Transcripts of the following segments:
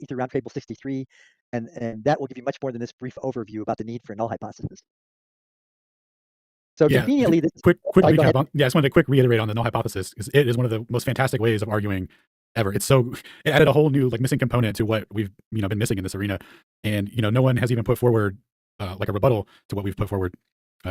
ether round table 63, and that will give you much more than this brief overview about the need for a null hypothesis. So Yeah, conveniently, this, quick go recap ahead. on. Yeah, I just wanted to quick reiterate on the null hypothesis because it is one of the most fantastic ways of arguing ever. It added a whole new like missing component to what we've been missing in this arena, and no one has even put forward like a rebuttal to what we've put forward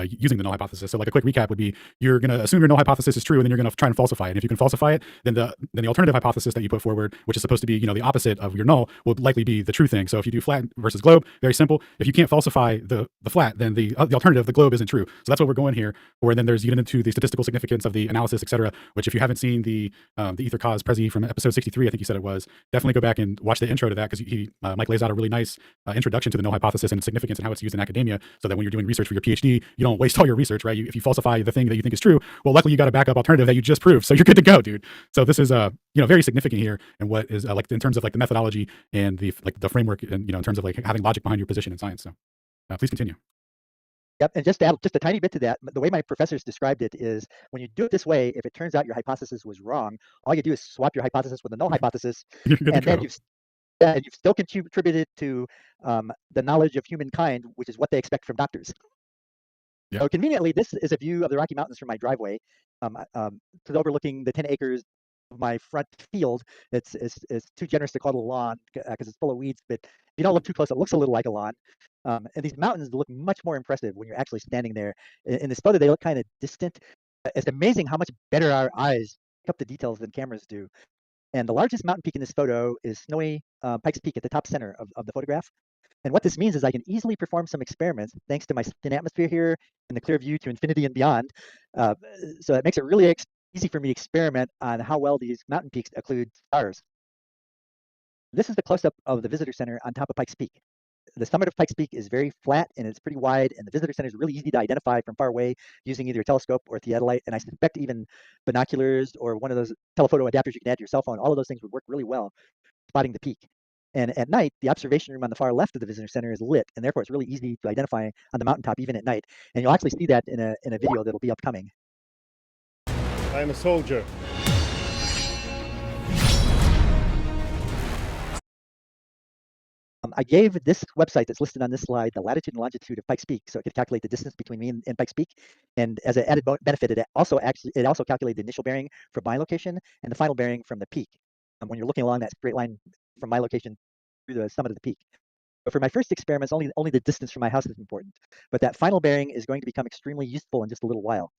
using the null hypothesis. So like a quick recap would be you're going to assume your null hypothesis is true, and then you're going to try and falsify it. And if you can falsify it, then the alternative hypothesis that you put forward, which is supposed to be the opposite of your null, will likely be the true thing. So if you do flat versus globe, very simple. If you can't falsify the flat, then the alternative, the globe, isn't true. So that's what we're going here. Or then you get into the statistical significance of the analysis, etc. Which if you haven't seen the ether cause Prezi from episode 63, I think you said it was, definitely go back and watch the intro to that because Mike lays out a really nice introduction to the null hypothesis and its significance and how it's used in academia, so that when you're doing research for your PhD, you don't waste all your research, right? If you falsify the thing that you think is true, well, luckily you got a backup alternative that you just proved, so you're good to go, dude. So this is very significant here, and what is like in terms of like the methodology and the framework, and in terms of like having logic behind your position in science. So please continue. Yep, and just to add just a tiny bit to that, the way my professors described it is when you do it this way, if it turns out your hypothesis was wrong, all you do is swap your hypothesis with a null hypothesis, You're good to and then go. you've still contributed to the knowledge of humankind, which is what they expect from doctors. Yeah. So conveniently, this is a view of the Rocky Mountains from my driveway, overlooking the 10 acres of my front field. It's too generous to call it a lawn because it's full of weeds, but if you don't look too close, it looks a little like a lawn. And these mountains look much more impressive when you're actually standing there. In this photo, they look kind of distant. It's amazing how much better our eyes pick up the details than cameras do. And the largest mountain peak in this photo is snowy Pikes Peak at the top center of the photograph. And what this means is I can easily perform some experiments thanks to my thin atmosphere here and the clear view to infinity and beyond. So it makes it really easy for me to experiment on how well these mountain peaks occlude stars. This is the close-up of the visitor center on top of Pikes Peak. The summit of Pikes Peak is very flat and it's pretty wide, and the visitor center is really easy to identify from far away using either a telescope or theodolite. And I suspect even binoculars or one of those telephoto adapters you can add to your cell phone, all of those things would work really well spotting the peak. And at night, the observation room on the far left of the visitor center is lit, and therefore it's really easy to identify on the mountaintop even at night. And you'll actually see that in a video that'll be upcoming. I am a soldier. I gave this website that's listed on this slide the latitude and longitude of Pikes Peak, so it could calculate the distance between me and Pikes Peak. And as an added benefit, it also calculated the initial bearing from my location and the final bearing from the peak. When you're looking along that straight line from my location through the summit of the peak. But for my first experiments, only the distance from my house is important. But that final bearing is going to become extremely useful in just a little while.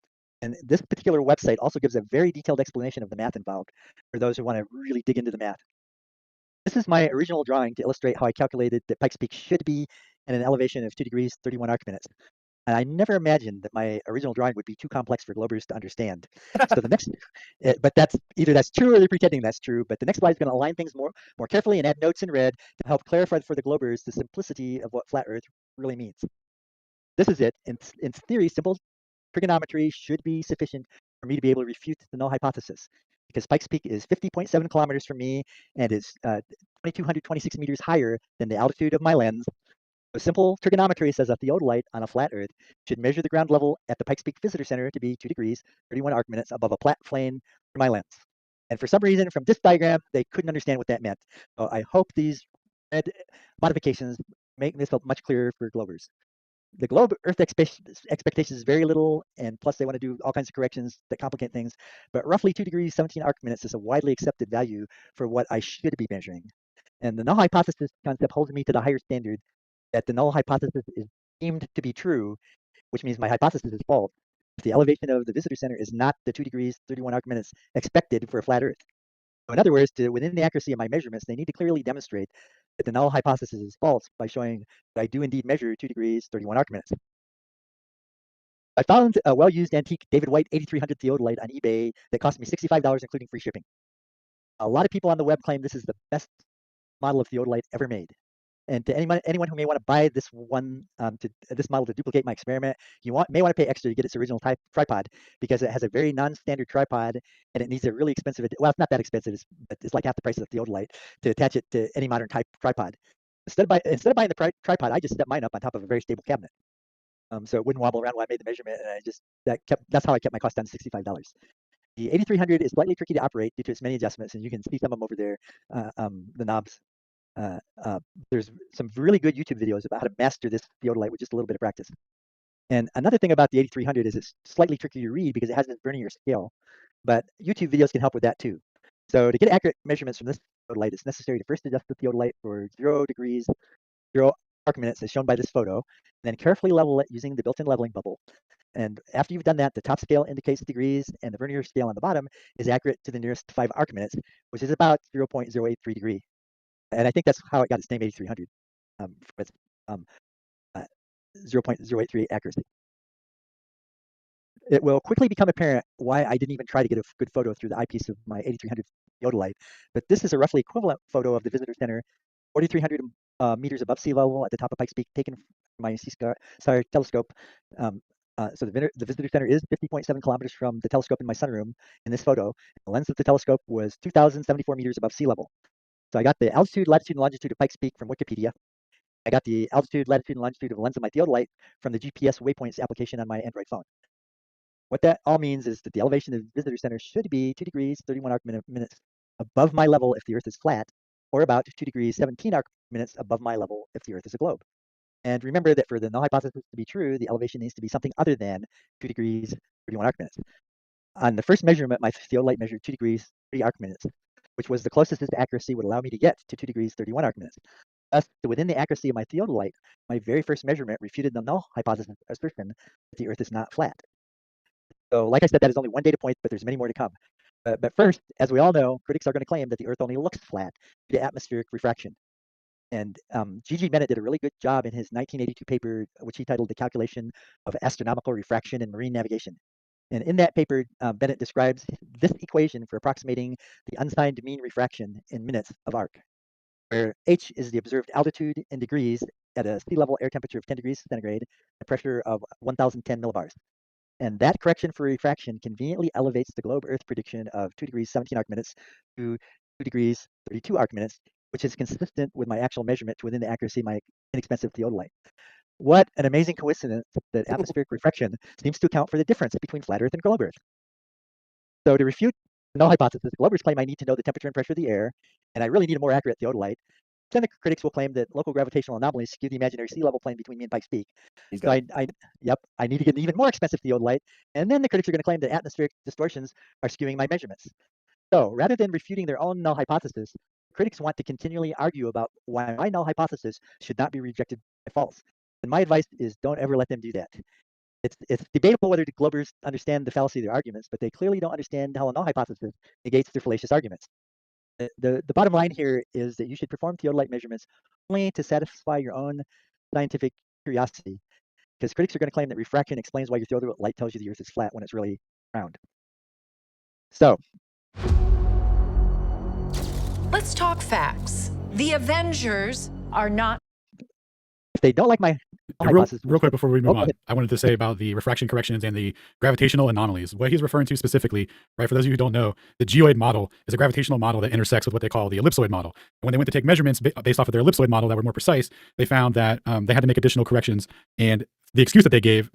And this particular website also gives a very detailed explanation of the math involved for those who want to really dig into the math. This is my original drawing to illustrate how I calculated that Pikes Peak should be at an elevation of 2 degrees 31 arc minutes. And I never imagined that my original drawing would be too complex for Globers to understand. So the next, but that's true or they're pretending that's true. But the next slide is going to align things more carefully and add notes in red to help clarify for the Globers the simplicity of what flat Earth really means. This is it. In theory, simple trigonometry should be sufficient for me to be able to refute the null hypothesis, because Pikes Peak is 50.7 kilometers from me and is 2,226 meters higher than the altitude of my lens. So simple trigonometry says a theodolite on a flat Earth should measure the ground level at the Pikes Peak Visitor Center to be 2 degrees 31 arc minutes above a flat plane for my lens. And for some reason, from this diagram, they couldn't understand what that meant. So I hope these red modifications make this much clearer for Globers. The globe Earth expectation is very little, and plus they want to do all kinds of corrections that complicate things. But roughly 2 degrees 17 arc minutes is a widely accepted value for what I should be measuring. And the null hypothesis concept holds me to the higher standard that the null hypothesis is deemed to be true, which means my hypothesis is false if the elevation of the visitor center is not the 2 degrees 31 arc minutes expected for a flat Earth. So in other words, within the accuracy of my measurements, they need to clearly demonstrate that the null hypothesis is false by showing that I do indeed measure 2 degrees 31 arc minutes. I found a well-used antique David White 8300 theodolite on eBay that cost me $65, including free shipping. A lot of people on the web claim this is the best model of theodolite ever made. And to anyone who may want to buy this this model to duplicate my experiment, you may want to pay extra to get its original tripod, because it has a very non-standard tripod and it needs a really expensive, well, it's not that expensive, but it's like half the price of the theodolite to attach it to any modern type tripod. Instead of buying the tripod, I just set mine up on top of a very stable cabinet, so it wouldn't wobble around when I made the measurement, and that's how I kept my cost down to $65. The 8300 is slightly tricky to operate due to its many adjustments, and you can see some of them over there, the knobs. There's some really good YouTube videos about how to master this theodolite with just a little bit of practice. And another thing about the 8300 is it's slightly tricky to read because it has this vernier scale, but YouTube videos can help with that too. So to get accurate measurements from this theodolite, it's necessary to first adjust the theodolite for 0 degrees, 0 arc minutes as shown by this photo, and then carefully level it using the built-in leveling bubble. And after you've done that, the top scale indicates degrees, and the vernier scale on the bottom is accurate to the nearest 5 arc minutes, which is about 0.083 degree. And I think that's how it got its name 8300, from its um, uh, 0.083 accuracy. It will quickly become apparent why I didn't even try to get a good photo through the eyepiece of my 8300 theodolite, but this is a roughly equivalent photo of the visitor center, 4,300 meters above sea level at the top of Pikes Peak, taken from my CSAR telescope. So the visitor center is 50.7 kilometers from the telescope in my sunroom in this photo. The lens of the telescope was 2,074 meters above sea level. So I got the altitude, latitude, and longitude of Pikes Peak from Wikipedia. I got the altitude, latitude, and longitude of the lens of my theodolite from the GPS waypoints application on my Android phone. What that all means is that the elevation of the visitor center should be 2 degrees 31 arc minutes above my level if the Earth is flat, or about 2 degrees 17 arc minutes above my level if the Earth is a globe. And remember that for the null hypothesis to be true, the elevation needs to be something other than 2 degrees 31 arc minutes. On the first measurement, my theodolite measured 2 degrees 30 arc minutes, which was the closest this accuracy would allow me to get to 2 degrees 31 arc minutes. Thus, within the accuracy of my theodolite, my very first measurement refuted the null hypothesis assertion that the Earth is not flat. So like I said, that is only one data point, but there's many more to come. But first, as we all know, critics are going to claim that the Earth only looks flat due to atmospheric refraction. And G.G. Bennett did a really good job in his 1982 paper, which he titled The Calculation of Astronomical Refraction in Marine Navigation. And in that paper, Bennett describes this equation for approximating the unsigned mean refraction in minutes of arc, where h is the observed altitude in degrees at a sea level air temperature of 10 degrees centigrade, a pressure of 1,010 millibars. And that correction for refraction conveniently elevates the globe Earth prediction of 2 degrees 17 arc minutes to 2 degrees 32 arc minutes, which is consistent with my actual measurement to within the accuracy of my inexpensive theodolite. What an amazing coincidence that atmospheric refraction seems to account for the difference between flat Earth and globe Earth. So to refute the null hypothesis, Globers claim I need to know the temperature and pressure of the air, and I really need a more accurate theodolite. Then the critics will claim that local gravitational anomalies skew the imaginary sea level plane between me and Pikes Peak. So I need to get an even more expensive theodolite. And then the critics are going to claim that atmospheric distortions are skewing my measurements. So rather than refuting their own null hypothesis, critics want to continually argue about why my null hypothesis should not be rejected by false. And my advice is don't ever let them do that. It's debatable whether the Globers understand the fallacy of their arguments, but they clearly don't understand how a null hypothesis negates their fallacious arguments. The bottom line here is that you should perform theodolite measurements only to satisfy your own scientific curiosity, because critics are going to claim that refraction explains why your theodolite tells you the Earth is flat when it's really round. So let's talk facts. The Avengers are not. If they don't like my real quick before we move on, I wanted to say about the refraction corrections and the gravitational anomalies. What he's referring to specifically, right, for those of you who don't know, the geoid model is a gravitational model that intersects with what they call the ellipsoid model. And when they went to take measurements based off of their ellipsoid model that were more precise, they found that they had to make additional corrections. And the excuse that they gave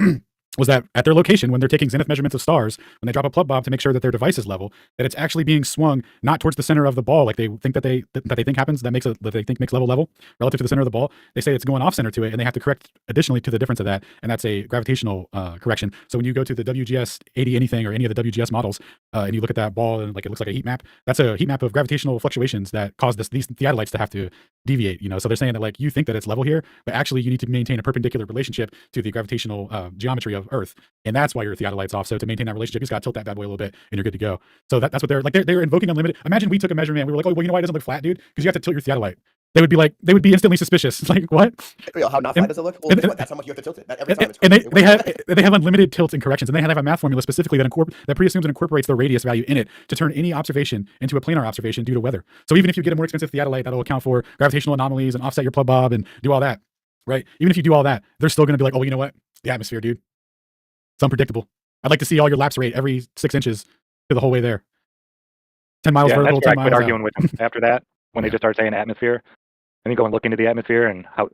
was that at their location, when they're taking zenith measurements of stars, when they drop a plug bob to make sure that their device is level, that it's actually being swung not towards the center of the ball like they think that they think happens, that they think makes level relative to the center of the ball. They say it's going off center to it, and they have to correct additionally to the difference of that, and that's a gravitational correction. So when you go to the WGS 80 anything or any of the WGS models, and you look at that ball and like it looks like a heat map, that's a heat map of gravitational fluctuations that cause these theodolites to have to deviate. So they're saying that like you think that it's level here, but actually you need to maintain a perpendicular relationship to the gravitational geometry of Earth. And that's why your theodolite's off. So to maintain that relationship, you just got to tilt that bad boy a little bit and you're good to go. So that's what they're like. They're invoking unlimited. Imagine we took a measurement and we were like, oh, well, you know why it doesn't look flat, dude? Because you have to tilt your theodolite. They would be instantly suspicious. Like, what? How not flat does it look? Well, that's how much you have to tilt it. Every time and they have unlimited tilts and corrections, and they have a math formula specifically that preassumes and incorporates the radius value in it to turn any observation into a planar observation due to weather. So even if you get a more expensive theodolite, that'll account for gravitational anomalies and offset your plug bob and do all that, right? Even if you do all that, they're still going to be like, oh, well, you know what? The atmosphere, dude. It's unpredictable. I'd like to see all your lapse rate every 6 inches to the whole way there. 10 miles vertical, that's where 10 I miles quit arguing with them after that, when Yeah. they just start saying atmosphere. And you go and look into the atmosphere and how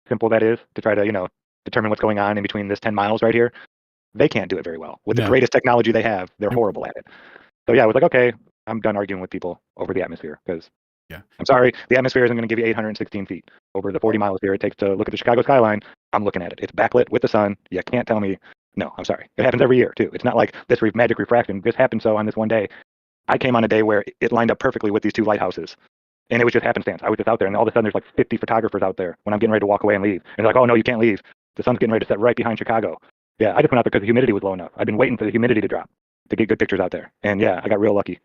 simple that is to try to, determine what's going on in between this 10 miles right here. They can't do it very well. With the greatest technology they have, they're horrible at it. So yeah, I was like, okay, I'm done arguing with people over the atmosphere because Yeah. I'm sorry, the atmosphere isn't going to give you 816 feet over the 40 miles here it takes to look at the Chicago skyline. I'm looking at it. It's backlit with the sun. You can't tell me. No, I'm sorry. It happens every year too. It's not like this magic refraction. This happened so on this one day. I came on a day where it lined up perfectly with these two lighthouses. And it was just happenstance. I was just out there, and all of a sudden there's like 50 photographers out there when I'm getting ready to walk away and leave. And they're like, oh, no, you can't leave. The sun's getting ready to set right behind Chicago. Yeah, I just went out there because the humidity was low enough. I've been waiting for the humidity to drop to get good pictures out there. And yeah, I got real lucky.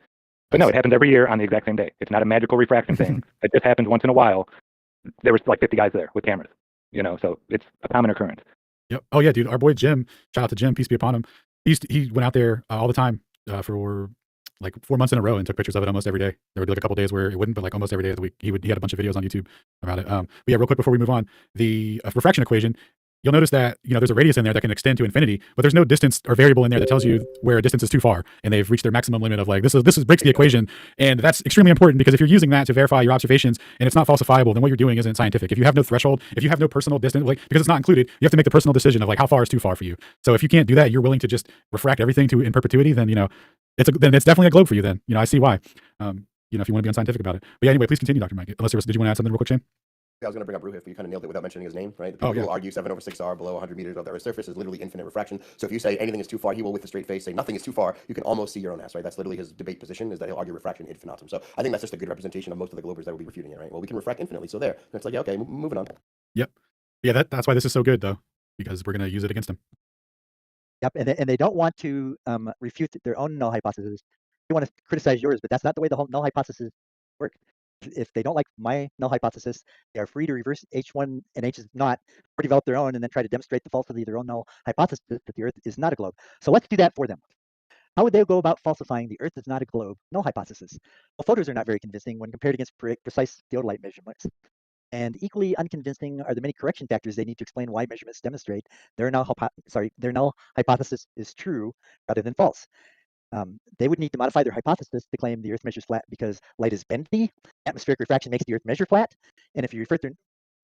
But no, it happens every year on the exact same day. It's not a magical refraction thing. It just happens once in a while. There was like 50 guys there with cameras, so it's a common occurrence. Yep. Oh yeah, dude. Our boy Jim, shout out to Jim, peace be upon him. He went out there all the time for like 4 months in a row and took pictures of it almost every day. There would be like a couple days where it wouldn't, but like almost every day of the week he had a bunch of videos on YouTube about it. But yeah, real quick before we move on, the refraction equation, you'll notice that there's a radius in there that can extend to infinity, but there's no distance or variable in there that tells you where a distance is too far, and they've reached their maximum limit of like this breaks the equation, and that's extremely important because if you're using that to verify your observations and it's not falsifiable, then what you're doing isn't scientific. If you have no threshold, if you have no personal distance, like because it's not included, you have to make the personal decision of like how far is too far for you. So if you can't do that, you're willing to just refract everything to in perpetuity, then then it's definitely a globe for you. Then I see why. If you want to be unscientific about it. But yeah, anyway, please continue, Dr. Mike. Unless did you want to add something real quick, Shane? I was going to bring up Ruhif, but you kind of nailed it without mentioning his name, right? The people will argue 7/6R below 100 meters of the Earth's surface is literally infinite refraction. So if you say anything is too far, he will, with a straight face, say nothing is too far. You can almost see your own ass, right? That's literally his debate position, is that he'll argue refraction infinitum. So I think that's just a good representation of most of the globers that will be refuting it, right? Well, we can refract infinitely, so there. And it's like, yeah, okay, moving on. Yep. Yeah, that's why this is so good, though, because we're going to use it against him. Yep, and they don't want to refute their own null hypothesis. They want to criticize yours, but that's not the way the whole null hypothesis work. If they don't like my null hypothesis, they are free to reverse H1 and H is not, or develop their own and then try to demonstrate the falsity of their own null hypothesis that the Earth is not a globe. So let's do that for them. How would they go about falsifying the Earth is not a globe null hypothesis? Well, photos are not very convincing when compared against precise theodolite measurements. And equally unconvincing are the many correction factors they need to explain why measurements demonstrate their null hypothesis is true rather than false. They would need to modify their hypothesis to claim the Earth measures flat because light is bendy. Atmospheric refraction makes the Earth measure flat. And if you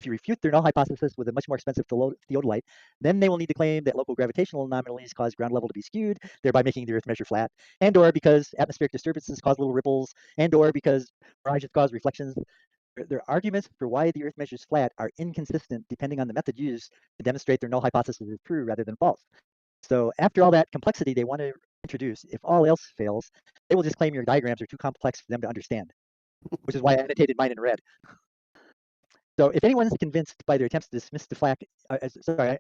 refute their null hypothesis with a much more expensive theodolite, then they will need to claim that local gravitational anomalies cause ground level to be skewed, thereby making the Earth measure flat, and or because atmospheric disturbances cause little ripples, and or because mirages cause reflections. Their arguments for why the Earth measures flat are inconsistent depending on the method used to demonstrate their null hypothesis is true rather than false. So after all that complexity they want to introduce, if all else fails, they will just claim your diagrams are too complex for them to understand, which is why I annotated mine in red. So if anyone's convinced by their attempts to dismiss the fact, I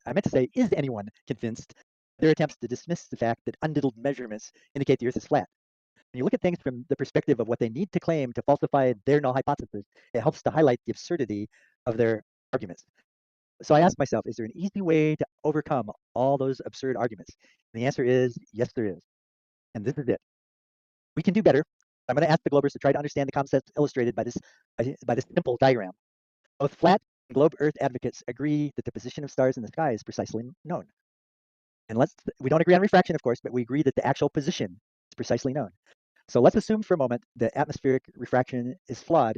meant to say, is anyone convinced by their attempts to dismiss the fact that undiddled measurements indicate the Earth is flat? When you look at things from the perspective of what they need to claim to falsify their null hypothesis, it helps to highlight the absurdity of their arguments. So I asked myself, is there an easy way to overcome all those absurd arguments? And the answer is yes, there is. And this is it. We can do better. I'm going to ask the globers to try to understand the concepts illustrated by this simple diagram. Both flat and globe Earth advocates agree that the position of stars in the sky is precisely known. And we don't agree on refraction, of course, but we agree that the actual position is precisely known. So let's assume for a moment that atmospheric refraction is flawed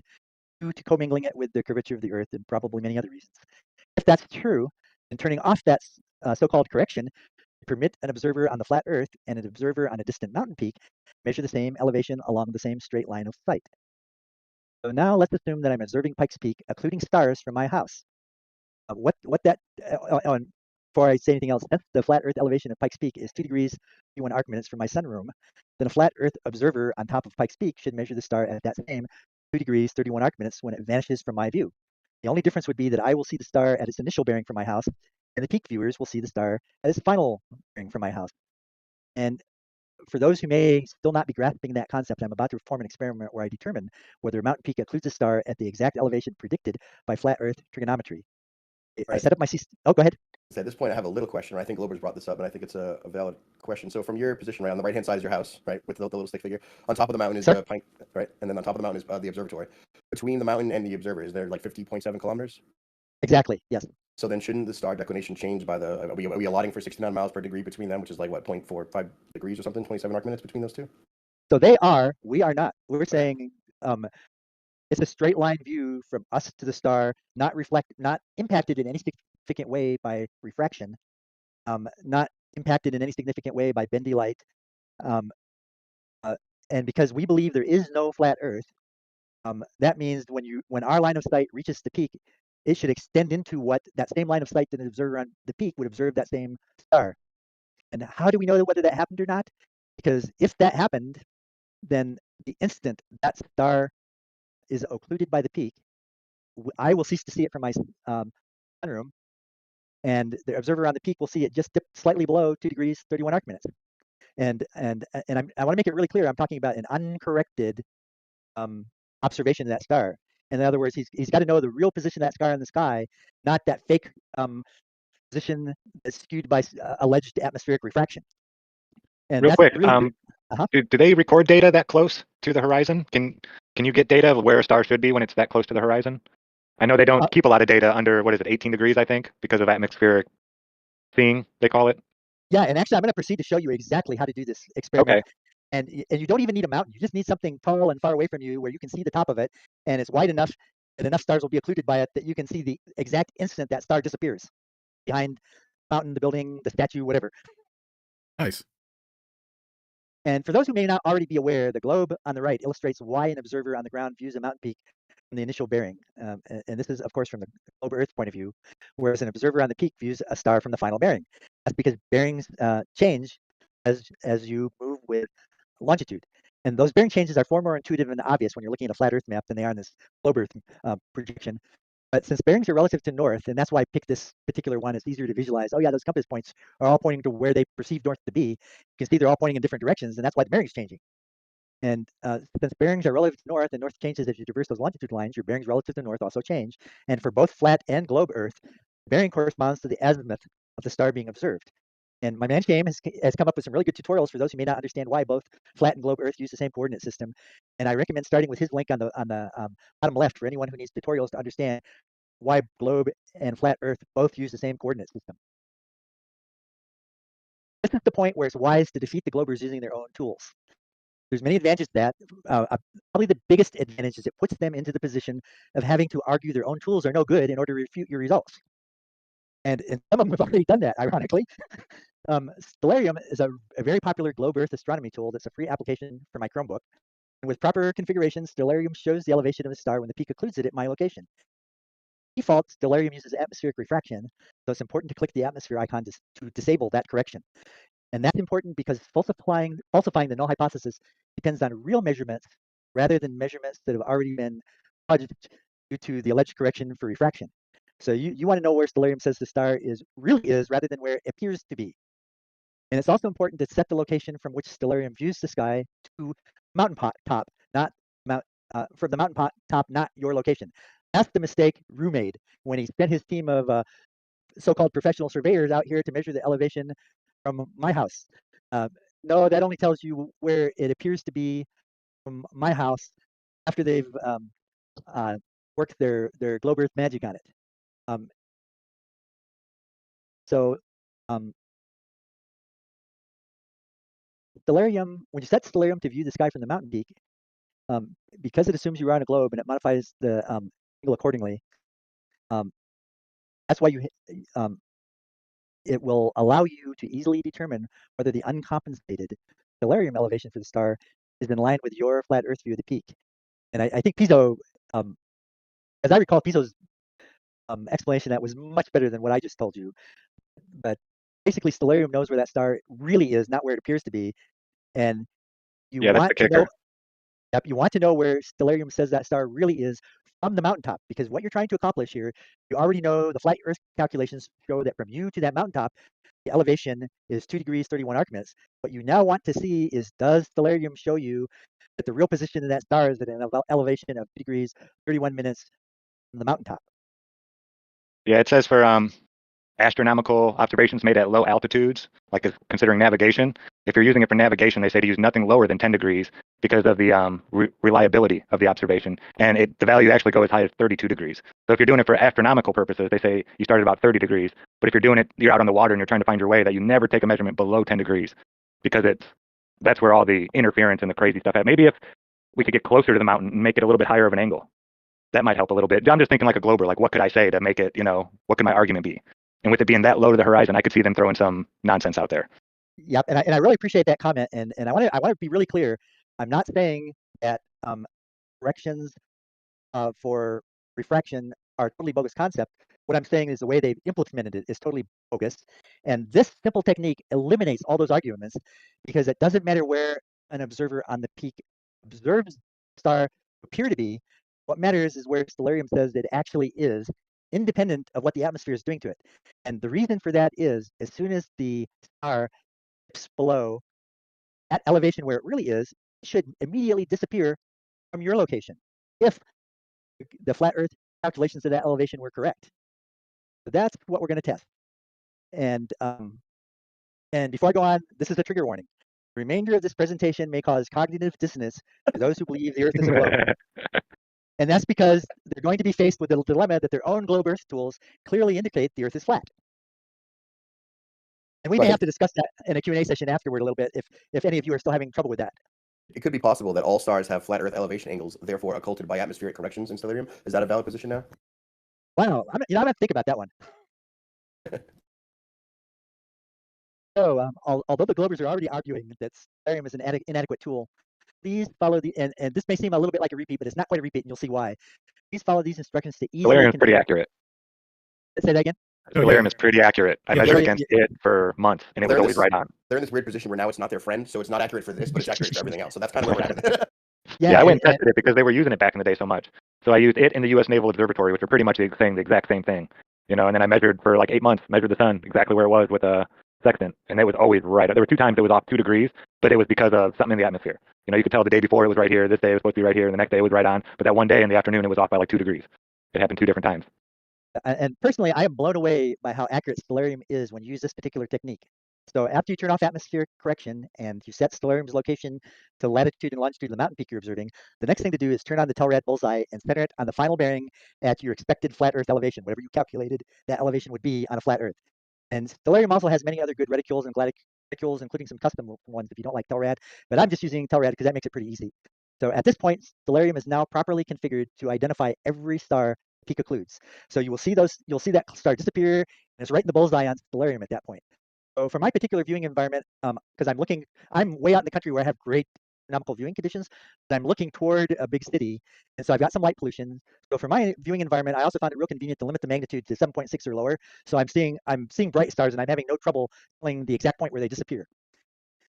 due to commingling it with the curvature of the Earth and probably many other reasons. If that's true, then turning off that so-called correction, permit an observer on the flat Earth and an observer on a distant mountain peak measure the same elevation along the same straight line of sight. So now let's assume that I'm observing Pikes Peak, occluding stars from my house. Before I say anything else, if the flat Earth elevation of Pikes Peak is 2 degrees 31 arc minutes from my sunroom, then a flat Earth observer on top of Pikes Peak should measure the star at that same 2 degrees 31 arc minutes when it vanishes from my view. The only difference would be that I will see the star at its initial bearing from my house, and the peak viewers will see the star at its final bearing from my house. And for those who may still not be grasping that concept, I'm about to perform an experiment where I determine whether a mountain peak occludes a star at the exact elevation predicted by flat Earth trigonometry. I set up my go ahead. At this point, I have a little question. I think Globers brought this up, and I think it's a valid question. So from your position, right, on the right-hand side is your house, right, with the little stick figure. On top of the mountain is the pine, right, and then on top of the mountain is the observatory. Between the mountain and the observer, is there like 50.7 kilometers? Exactly, yes. So then shouldn't the star declination change by are we allotting for 69 miles per degree between them, which is like what, 0.45 degrees or something, 27 arc minutes between those two? So they are, we are not. We're saying it's a straight line view from us to the star, not impacted in any significant way by refraction, not impacted in any significant way by bendy light. And because we believe there is no flat Earth, that means when our line of sight reaches the peak, it should extend into what that same line of sight that an observer on the peak would observe that same star. And how do we know whether that happened or not? Because if that happened, then the instant that star is occluded by the peak, I will cease to see it from my sunroom, and the observer on the peak will see it just dip slightly below 2 degrees 31 arc minutes. And I want to make it really clear, I'm talking about an uncorrected observation of that star. In other words, he's got to know the real position of that star in the sky, not that fake position that's skewed by alleged atmospheric refraction. And Real that's quick, really do they record data that close to the horizon? Can you get data of where a star should be when it's that close to the horizon? I know they don't keep a lot of data under, what is it, 18 degrees, I think, because of atmospheric seeing, they call it. Yeah, and actually I'm going to proceed to show you exactly how to do this experiment. Okay. And you don't even need a mountain. You just need something tall and far away from you where you can see the top of it, and it's wide enough and enough stars will be occluded by it that you can see the exact instant that star disappears behind the mountain, the building, the statue, whatever. Nice. And for those who may not already be aware, the globe on the right illustrates why an observer on the ground views a mountain peak from the initial bearing. And this is, of course, from the globe Earth point of view, whereas an observer on the peak views a star from the final bearing. That's because bearings change as you move with longitude. And those bearing changes are far more intuitive and obvious when you're looking at a flat Earth map than they are in this globe Earth projection. But since bearings are relative to north, and that's why I picked this particular one, it's easier to visualize. Oh yeah, those compass points are all pointing to where they perceive north to be. You can see they're all pointing in different directions, and that's why the bearing's changing. And since bearings are relative to north, and north changes as you traverse those longitude lines, your bearings relative to north also change. And for both flat and globe Earth, bearing corresponds to the azimuth of the star being observed. And my man Shame has come up with some really good tutorials for those who may not understand why both flat and globe Earth use the same coordinate system. And I recommend starting with his link on the bottom left for anyone who needs tutorials to understand why globe and flat Earth both use the same coordinate system. This is the point where it's wise to defeat the globers using their own tools. There's many advantages to that. Probably the biggest advantage is it puts them into the position of having to argue their own tools are no good in order to refute your results. And some of them have already done that, ironically. Stellarium is a very popular globe Earth astronomy tool that's a free application for my Chromebook. And with proper configuration, Stellarium shows the elevation of a star when the peak occludes it at my location. Default, Stellarium uses atmospheric refraction, so it's important to click the atmosphere icon to disable that correction. And that's important because falsifying the null hypothesis depends on real measurements rather than measurements that have already been fudged due to the alleged correction for refraction. So you want to know where Stellarium says the star really is rather than where it appears to be. And it's also important to set the location from which Stellarium views the sky to mountain top, not from the mountain top, not your location. That's the mistake Rue made when he sent his team of so-called professional surveyors out here to measure the elevation from my house. No, that only tells you where it appears to be from my house after they've worked their globe Earth magic on it. Stellarium, when you set Stellarium to view the sky from the mountain peak, because it assumes you are on a globe and it modifies the angle accordingly, that's why it will allow you to easily determine whether the uncompensated Stellarium elevation for the star is in line with your flat Earth view of the peak. And I think Piso, as I recall, Piso's explanation of that was much better than what I just told you. But basically, Stellarium knows where that star really is, not where it appears to be. And you want to know. Yep, you want to know where Stellarium says that star really is from the mountaintop, because what you're trying to accomplish here, you already know the flat Earth calculations show that from you to that mountaintop, the elevation is 2 degrees 31 arc minutes. What you now want to see is, does Stellarium show you that the real position of that star is at an elevation of 2 degrees 31 minutes from the mountaintop? Yeah, it says for astronomical observations made at low altitudes, like considering navigation. If you're using it for navigation, they say to use nothing lower than 10 degrees because of the reliability of the observation. And the value actually go as high as 32 degrees. So if you're doing it for astronomical purposes, they say you start at about 30 degrees. But if you're doing it, you're out on the water and you're trying to find your way, that you never take a measurement below 10 degrees because that's where all the interference and the crazy stuff at. Maybe if we could get closer to the mountain and make it a little bit higher of an angle, that might help a little bit. I'm just thinking like a glober, like what could I say to make it, what could my argument be? And with it being that low to the horizon, I could see them throwing some nonsense out there. Yep, and I really appreciate that comment. And I want to be really clear. I'm not saying that corrections for refraction are totally bogus concept. What I'm saying is the way they've implemented it is totally bogus. And this simple technique eliminates all those arguments because it doesn't matter where an observer on the peak observes the star appear to be. What matters is where stellarium says it actually is, independent of what the atmosphere is doing to it. And the reason for that is as soon as the star dips below at elevation where it really is, it should immediately disappear from your location if the flat Earth calculations at that elevation were correct. So that's what we're going to test. And before I go on, this is a trigger warning. The remainder of this presentation may cause cognitive dissonance to those who believe the Earth is a globe. And that's because they're going to be faced with the dilemma that their own globe Earth tools clearly indicate the Earth is flat. And we may have to discuss that in a Q&A session afterward a little bit if any of you are still having trouble with that. It could be possible that all stars have flat Earth elevation angles, therefore occulted by atmospheric corrections in stellarium. Is that a valid position now? Wow, I'm going to think about that one. So, although the Globers are already arguing that stellarium is an inadequate tool, please follow and this may seem a little bit like a repeat, but it's not quite a repeat, and you'll see why. Please follow these instructions to easily. Stellarium is pretty accurate. Say that again. Stellarium is pretty accurate. I measured against it for months, and it was always right on. They're in this weird position where now it's not their friend, so it's not accurate for this, but it's accurate for everything else. So that's kind of where we're at. Yeah, I went and tested it because they were using it back in the day so much. So I used it in the U.S. Naval Observatory, which are pretty much the exact same thing. And then I measured for like 8 months, measured the sun exactly where it was with a sextant, and it was always right. There were 2 times it was off 2 degrees, but it was because of something in the atmosphere. You could tell the day before it was right here, this day it was supposed to be right here, and the next day it was right on. But that one day in the afternoon, it was off by like 2 degrees. It happened 2 different times. And personally, I am blown away by how accurate stellarium is when you use this particular technique. So after you turn off atmospheric correction and you set stellarium's location to latitude and longitude of the mountain peak you're observing, the next thing to do is turn on the Telrad bullseye and center it on the final bearing at your expected flat Earth elevation, whatever you calculated that elevation would be on a flat Earth. And stellarium also has many other good reticules and reticules, including some custom ones if you don't like Telrad, but I'm just using Telrad because that makes it pretty easy. So at this point, stellarium is now properly configured to identify every star peak occludes. So you'll see that star disappear, and it's right in the bullseye on stellarium at that point. So for my particular viewing environment, because I'm way out in the country where I have great astronomical viewing conditions, but I'm looking toward a big city, and so I've got some light pollution. So for my viewing environment, I also found it real convenient to limit the magnitude to 7.6 or lower. So I'm seeing bright stars, and I'm having no trouble telling the exact point where they disappear.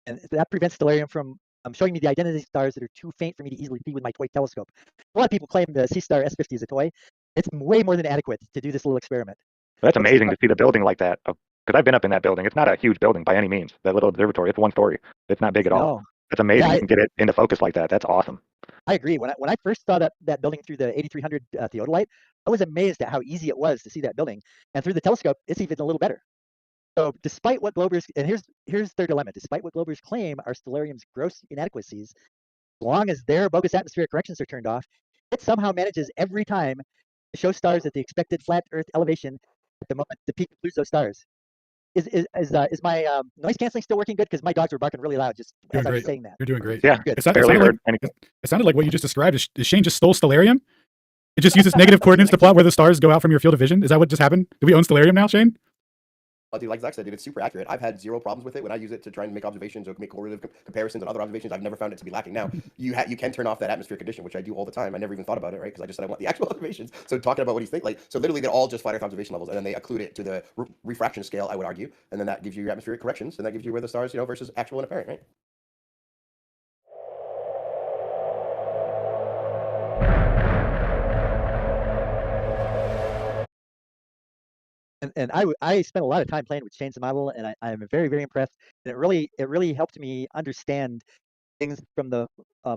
And that prevents stellarium from showing me the identity stars that are too faint for me to easily see with my toy telescope. A lot of people claim the C-Star S50 is a toy. It's way more than adequate to do this little experiment. That's amazing to see the building like that. Because I've been up in that building. It's not a huge building by any means. That little observatory, it's 1 story. It's not big at all. That's amazing. Yeah, you can get it into focus like that. That's awesome. I agree. When I first saw that building through the 8300 Theodolite, I was amazed at how easy it was to see that building. And through the telescope, it's even a little better. So despite what Globers, and here's their dilemma, despite what Globers claim are stellarium's gross inadequacies, as long as their bogus atmospheric corrections are turned off, it somehow manages every time to show stars at the expected flat Earth elevation at the moment the peak includes those stars. Is my noise canceling still working good? Because my dogs were barking really loud just as I was saying that. You're doing great. Yeah, it sounded like what you just described. Is Shane just stole stellarium? It just uses negative coordinates to plot where the stars go out from your field of vision. Is that what just happened? Do we own stellarium now, Shane? Oh, dude, like Zach said, dude, it's super accurate. I've had 0 problems with it when I use it to try and make observations or make correlative comparisons and other observations. I've never found it to be lacking. Now, you can turn off that atmospheric condition, which I do all the time. I never even thought about it, right? Because I just said I want the actual observations. So talking about what he's thinking, so literally they're all just flat Earth observation levels, and then they occlude it to the refraction scale, I would argue, and then that gives you your atmospheric corrections, and that gives you where the stars, versus actual and apparent, right? And I spent a lot of time playing with Shane's model, and I'm very, very impressed. And it really helped me understand things from the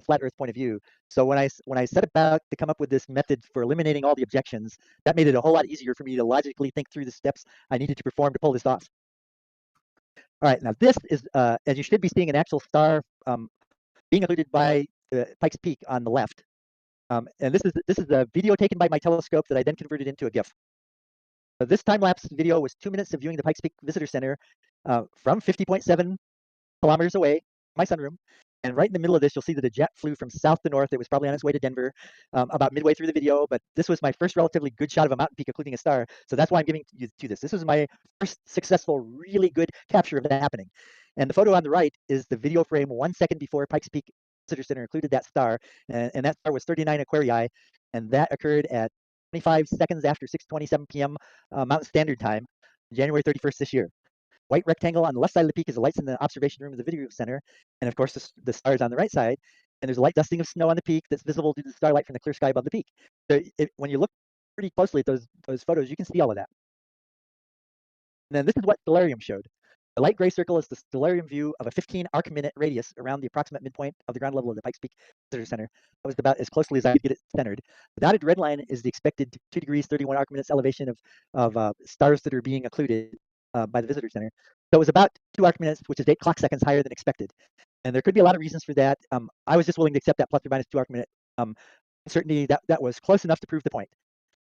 flat Earth point of view. So when I set about to come up with this method for eliminating all the objections, that made it a whole lot easier for me to logically think through the steps I needed to perform to pull this off. All right, now this is, as you should be seeing, an actual star being occluded by Pike's Peak on the left. And this is a video taken by my telescope that I then converted into a GIF. This time-lapse video was 2 minutes of viewing the Pikes Peak Visitor Center from 50.7 kilometers away, my sunroom. And right in the middle of this, you'll see that a jet flew from south to north. It was probably on its way to Denver about midway through the video. But this was my first relatively good shot of a mountain peak occluding a star. So that's why I'm giving you to this. This was my first successful, really good capture of that happening. And the photo on the right is the video frame 1 second before Pikes Peak visitor center included that star, and that star was 39 Aquarii, and that occurred at 25 seconds after 6:27 p.m. Mountain Standard Time, January 31st this year. White rectangle on the left side of the peak is the lights in the observation room of the video center, and of course the star is on the right side, and there's a light dusting of snow on the peak that's visible due to the starlight from the clear sky above the peak. So when you look pretty closely at those photos, you can see all of that. And then this is what Stellarium showed. The light gray circle is the Stellarium view of a 15 arc-minute radius around the approximate midpoint of the ground level of the Pikes Peak Visitor Center. That was about as closely as I could get it centered. The dotted red line is the expected 2 degrees 31 arc-minutes elevation of stars that are being occluded by the Visitor Center. So it was about 2 arc-minutes, which is 8 clock seconds higher than expected. And there could be a lot of reasons for that. I was just willing to accept that plus or minus 2 arc-minute uncertainty. That was close enough to prove the point.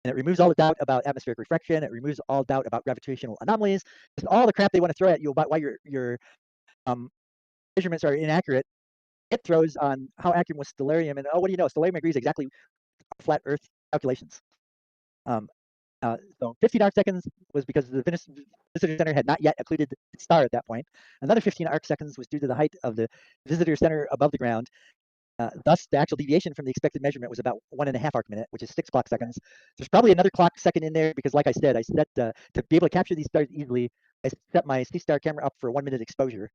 And it removes all the doubt about atmospheric refraction. It removes all doubt about gravitational anomalies. Just all the crap they want to throw at you about why your measurements are inaccurate. It throws on how accurate was Stellarium, and what do you know? Stellarium agrees exactly with flat Earth calculations. So 15 arc seconds was because the visitor center had not yet occluded the star at that point. Another 15 arc seconds was due to the height of the visitor center above the ground. Thus, the actual deviation from the expected measurement was about 1.5 arc-minute, which is 6 clock seconds. There's probably another clock second in there because, like I said, I set to be able to capture these stars easily, I set my C-star camera up for a 1-minute exposure.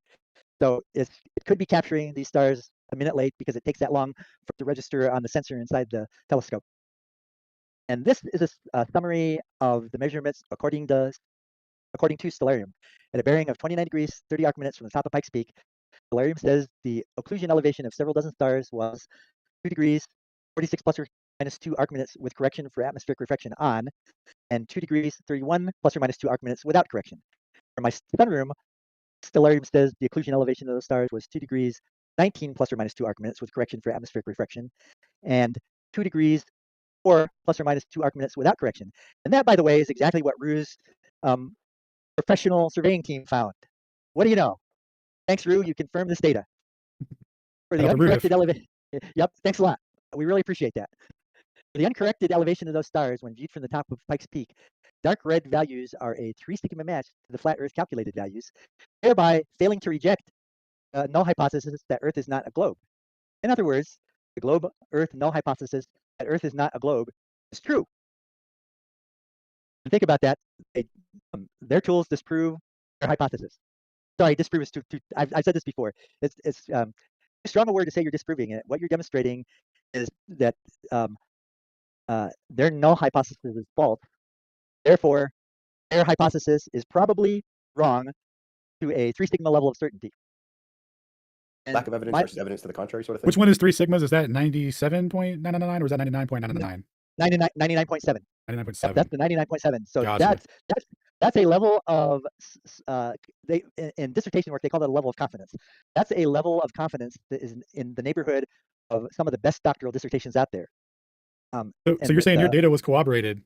So it could be capturing these stars a minute late because it takes that long for it to register on the sensor inside the telescope. And this is a summary of the measurements according to Stellarium. At a bearing of 29 degrees 30 arc-minutes from the top of Pikes Peak, Stellarium says the occlusion elevation of several dozen stars was 2 degrees 46 plus or minus 2 arc-minutes with correction for atmospheric refraction on, and 2 degrees 31 plus or minus 2 arc-minutes without correction. For my sunroom, Stellarium says the occlusion elevation of those stars was 2 degrees 19 plus or minus 2 arc-minutes with correction for atmospheric refraction, and 2 degrees 4 plus or minus 2 arc-minutes without correction. And that, by the way, is exactly what Rue's professional surveying team found. What do you know? Thanks, Rue. You confirmed this data. For the uncorrected elevation, yep, thanks a lot. We really appreciate that. For the uncorrected elevation of those stars, when viewed from the top of Pikes Peak, dark red values are a 3 sigma match to the flat Earth calculated values, thereby failing to reject null hypothesis that Earth is not a globe. In other words, the globe-Earth null hypothesis that Earth is not a globe is true. And think about that. Their tools disprove their hypothesis. Sorry, disprove is too I've said this before. It's too strong a word to say you're disproving it. What you're demonstrating is that their null hypothesis is false. Therefore, their hypothesis is probably wrong to a 3 sigma level of certainty. And lack of evidence versus evidence to the contrary sort of thing. Which one is 3 sigmas? Is that 97.999 or is that 99.999? 99.7. 99.7. That's the 99.7. So gotcha. that's a level of in dissertation work they call that a level of confidence. That's a level of confidence that is in the neighborhood of some of the best doctoral dissertations out there. So you're saying your data was corroborated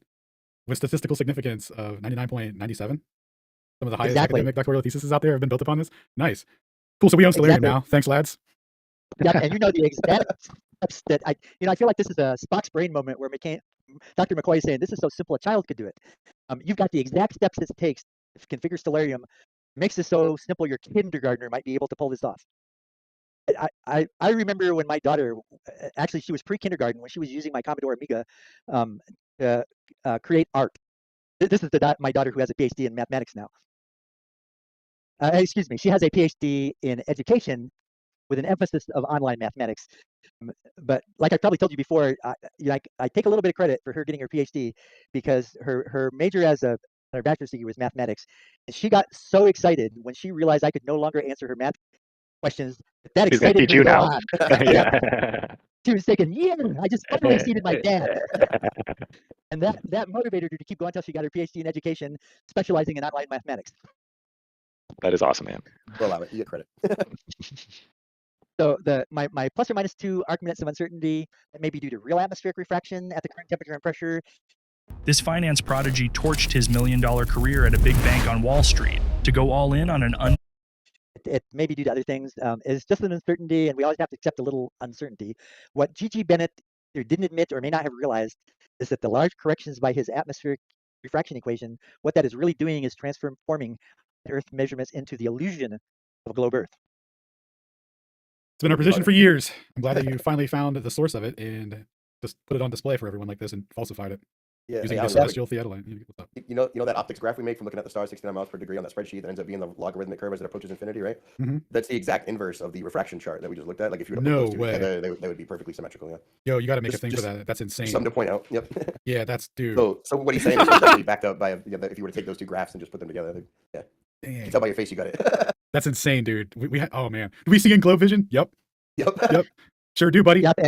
with statistical significance of 99.97? Some of the highest academic doctoral theses out there have been built upon this? Nice. Cool. So we own Stellarium now. Thanks, lads. Yeah, and you know the exact steps that I feel like this is a Spock's brain moment where Dr. McCoy is saying this is so simple a child could do it. You've got the exact steps it takes to configure Stellarium. Makes this so simple your kindergartner might be able to pull this off. I remember when my daughter, actually she was pre-kindergarten when she was using my Commodore Amiga to create art. This is my daughter who has a PhD in mathematics now. Excuse me, she has a PhD in education with an emphasis of online mathematics. But like I probably told you before, I take a little bit of credit for her getting her PhD because her major as her bachelor's degree was mathematics. And she got so excited when she realized I could no longer answer her math questions. That excited her to go on. Yeah. She was thinking, yeah, I just finally exceeded my dad. And that motivated her to keep going until she got her PhD in education, specializing in online mathematics. That is awesome, man. We'll allow it. You get credit. So my plus or minus 2 arc-minutes of uncertainty that may be due to real atmospheric refraction at the current temperature and pressure. This finance prodigy torched his $1 million career at a big bank on Wall Street to go all in on an it may be due to other things. It's just an uncertainty, and we always have to accept a little uncertainty. What G.G. Bennett didn't admit or may not have realized is that the large corrections by his atmospheric refraction equation, what that is really doing is transforming Earth measurements into the illusion of a globe Earth. It's been our position for years. I'm glad that you finally found the source of it and just put it on display for everyone like this and falsified it. Yeah, Using hey, the celestial theodolite. What's up? you know that optics graph we made from looking at the stars 69 miles per degree on that spreadsheet that ends up being the logarithmic curve as it approaches infinity, right? Mm-hmm. That's the exact inverse of the refraction chart that we just looked at. Like if you were to No put those two way. together, they would be perfectly symmetrical. Yeah. Yo, you got to make Just- a thing for just- that. That's insane. Something to point out. Yep. Yeah, that's dude. So what he's saying is actually backed up by if you were to take those two graphs and just put them together, yeah. You Dang. can tell by your face you got it. That's insane, dude. Oh man, do we see in Globe Vision? Yep. Yep. Sure do, buddy. Yep.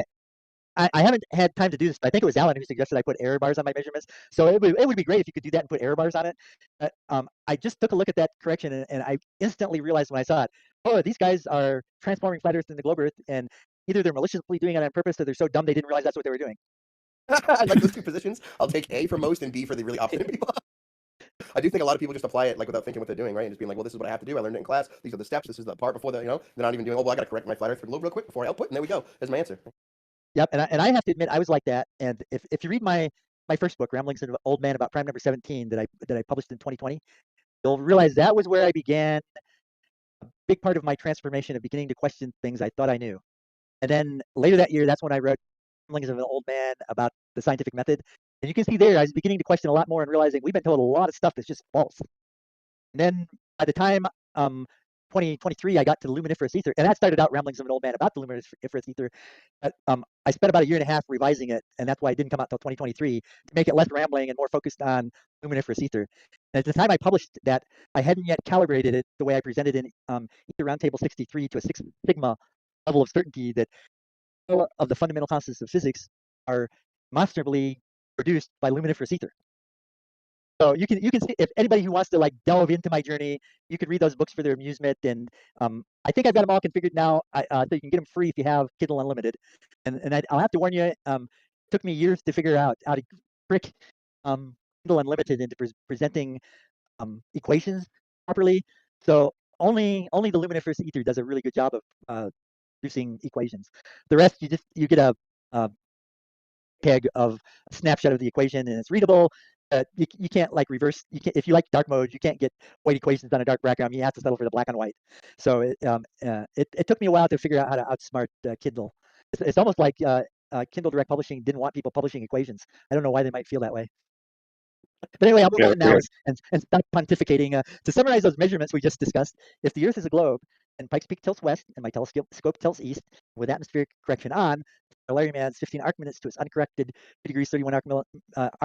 I haven't had time to do this, but I think it was Alan who suggested I put error bars on my measurements. So it would be great if you could do that and put error bars on it. I just took a look at that correction and I instantly realized when I saw it, oh, these guys are transforming flat Earth into globe Earth, and either they're maliciously doing it on purpose or they're so dumb they didn't realize that's what they were doing. I like those two positions. I'll take A for most and B for the really opposite people. I do think a lot of people just apply it like without thinking what they're doing, right? And just being like, well, this is what I have to do. I learned it in class. These are the steps. This is the part before the, they're not even doing, oh, well, I got to correct my flat Earth globe real quick before I output, and there we go. There's my answer. Yep, and I have to admit I was like that. And if you read my first book, Ramblings of an Old Man about Prime Number 17, that I published in 2020, you'll realize that was where I began a big part of my transformation of beginning to question things I thought I knew. And then later that year, that's when I wrote Ramblings of an Old Man about the scientific method. And you can see there, I was beginning to question a lot more and realizing we've been told a lot of stuff that's just false. And then by the time 2023, I got to the luminiferous ether, and that started out Ramblings of an Old Man about the luminiferous ether. I spent about a year and a half revising it, and that's why it didn't come out until 2023 to make it less rambling and more focused on luminiferous ether. And at the time I published that, I hadn't yet calibrated it the way I presented in Ether Roundtable 63 to a 6 sigma level of certainty that all of the fundamental constants of physics are demonstrably produced by luminiferous ether. So you can see, if anybody who wants to like delve into my journey, you could read those books for their amusement. And I think I've got them all configured now, so you can get them free if you have Kindle Unlimited. And I'll have to warn you, it took me years to figure out how to trick Kindle Unlimited into presenting equations properly. So only the luminiferous ether does a really good job of producing equations. The rest you get a peg of a snapshot of the equation, and it's readable. You can't like reverse. If you like dark mode, you can't get white equations on a dark background. You have to settle for the black on white. So it took me a while to figure out how to outsmart Kindle. It's almost like Kindle Direct Publishing didn't want people publishing equations. I don't know why they might feel that way. But anyway, I'll move on now and stop pontificating. To summarize those measurements we just discussed, if the Earth is a globe and Pikes Peak tilts west and my telescope tilts east, with atmospheric correction on, stellarium adds 15 arc minutes to its uncorrected 2 degrees 31 arc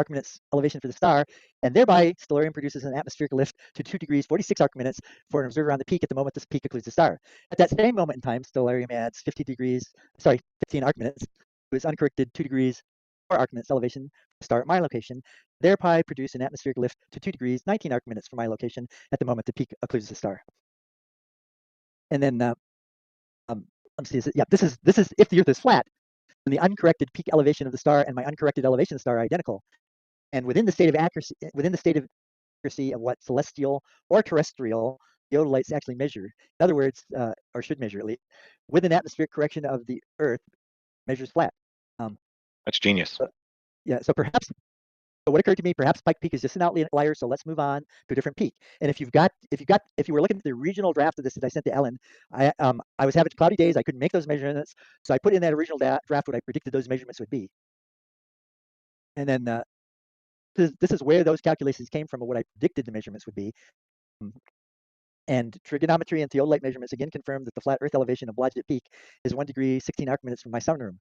minutes elevation for the star, and thereby stellarium produces an atmospheric lift to 2 degrees 46 arc minutes for an observer on the peak at the moment this peak occludes the star. At that same moment in time, stellarium adds 15 arc minutes to its uncorrected 2 degrees 4 arc minutes elevation for the star at my location, thereby produce an atmospheric lift to 2 degrees 19 arc minutes for my location at the moment the peak occludes the star. And then let's see, this is if the Earth is flat, then the uncorrected peak elevation of the star and my uncorrected elevation of the star are identical. And within the state of accuracy of what celestial or terrestrial theodolites actually measure, in other words, or should measure at least, with an atmospheric correction of the Earth measures flat. That's genius. So perhaps. So what occurred to me, perhaps Pike Peak is just an outlier, so let's move on to a different peak. And if you were looking at the original draft of this that I sent to Ellen, I was having cloudy days, I couldn't make those measurements, so I put in that original draft what I predicted those measurements would be. And then this is where those calculations came from, of what I predicted the measurements would be. And trigonometry and theodolite measurements again confirmed that the flat Earth elevation of Blodgett Peak is 1 degree 16 arc minutes from my sunroom.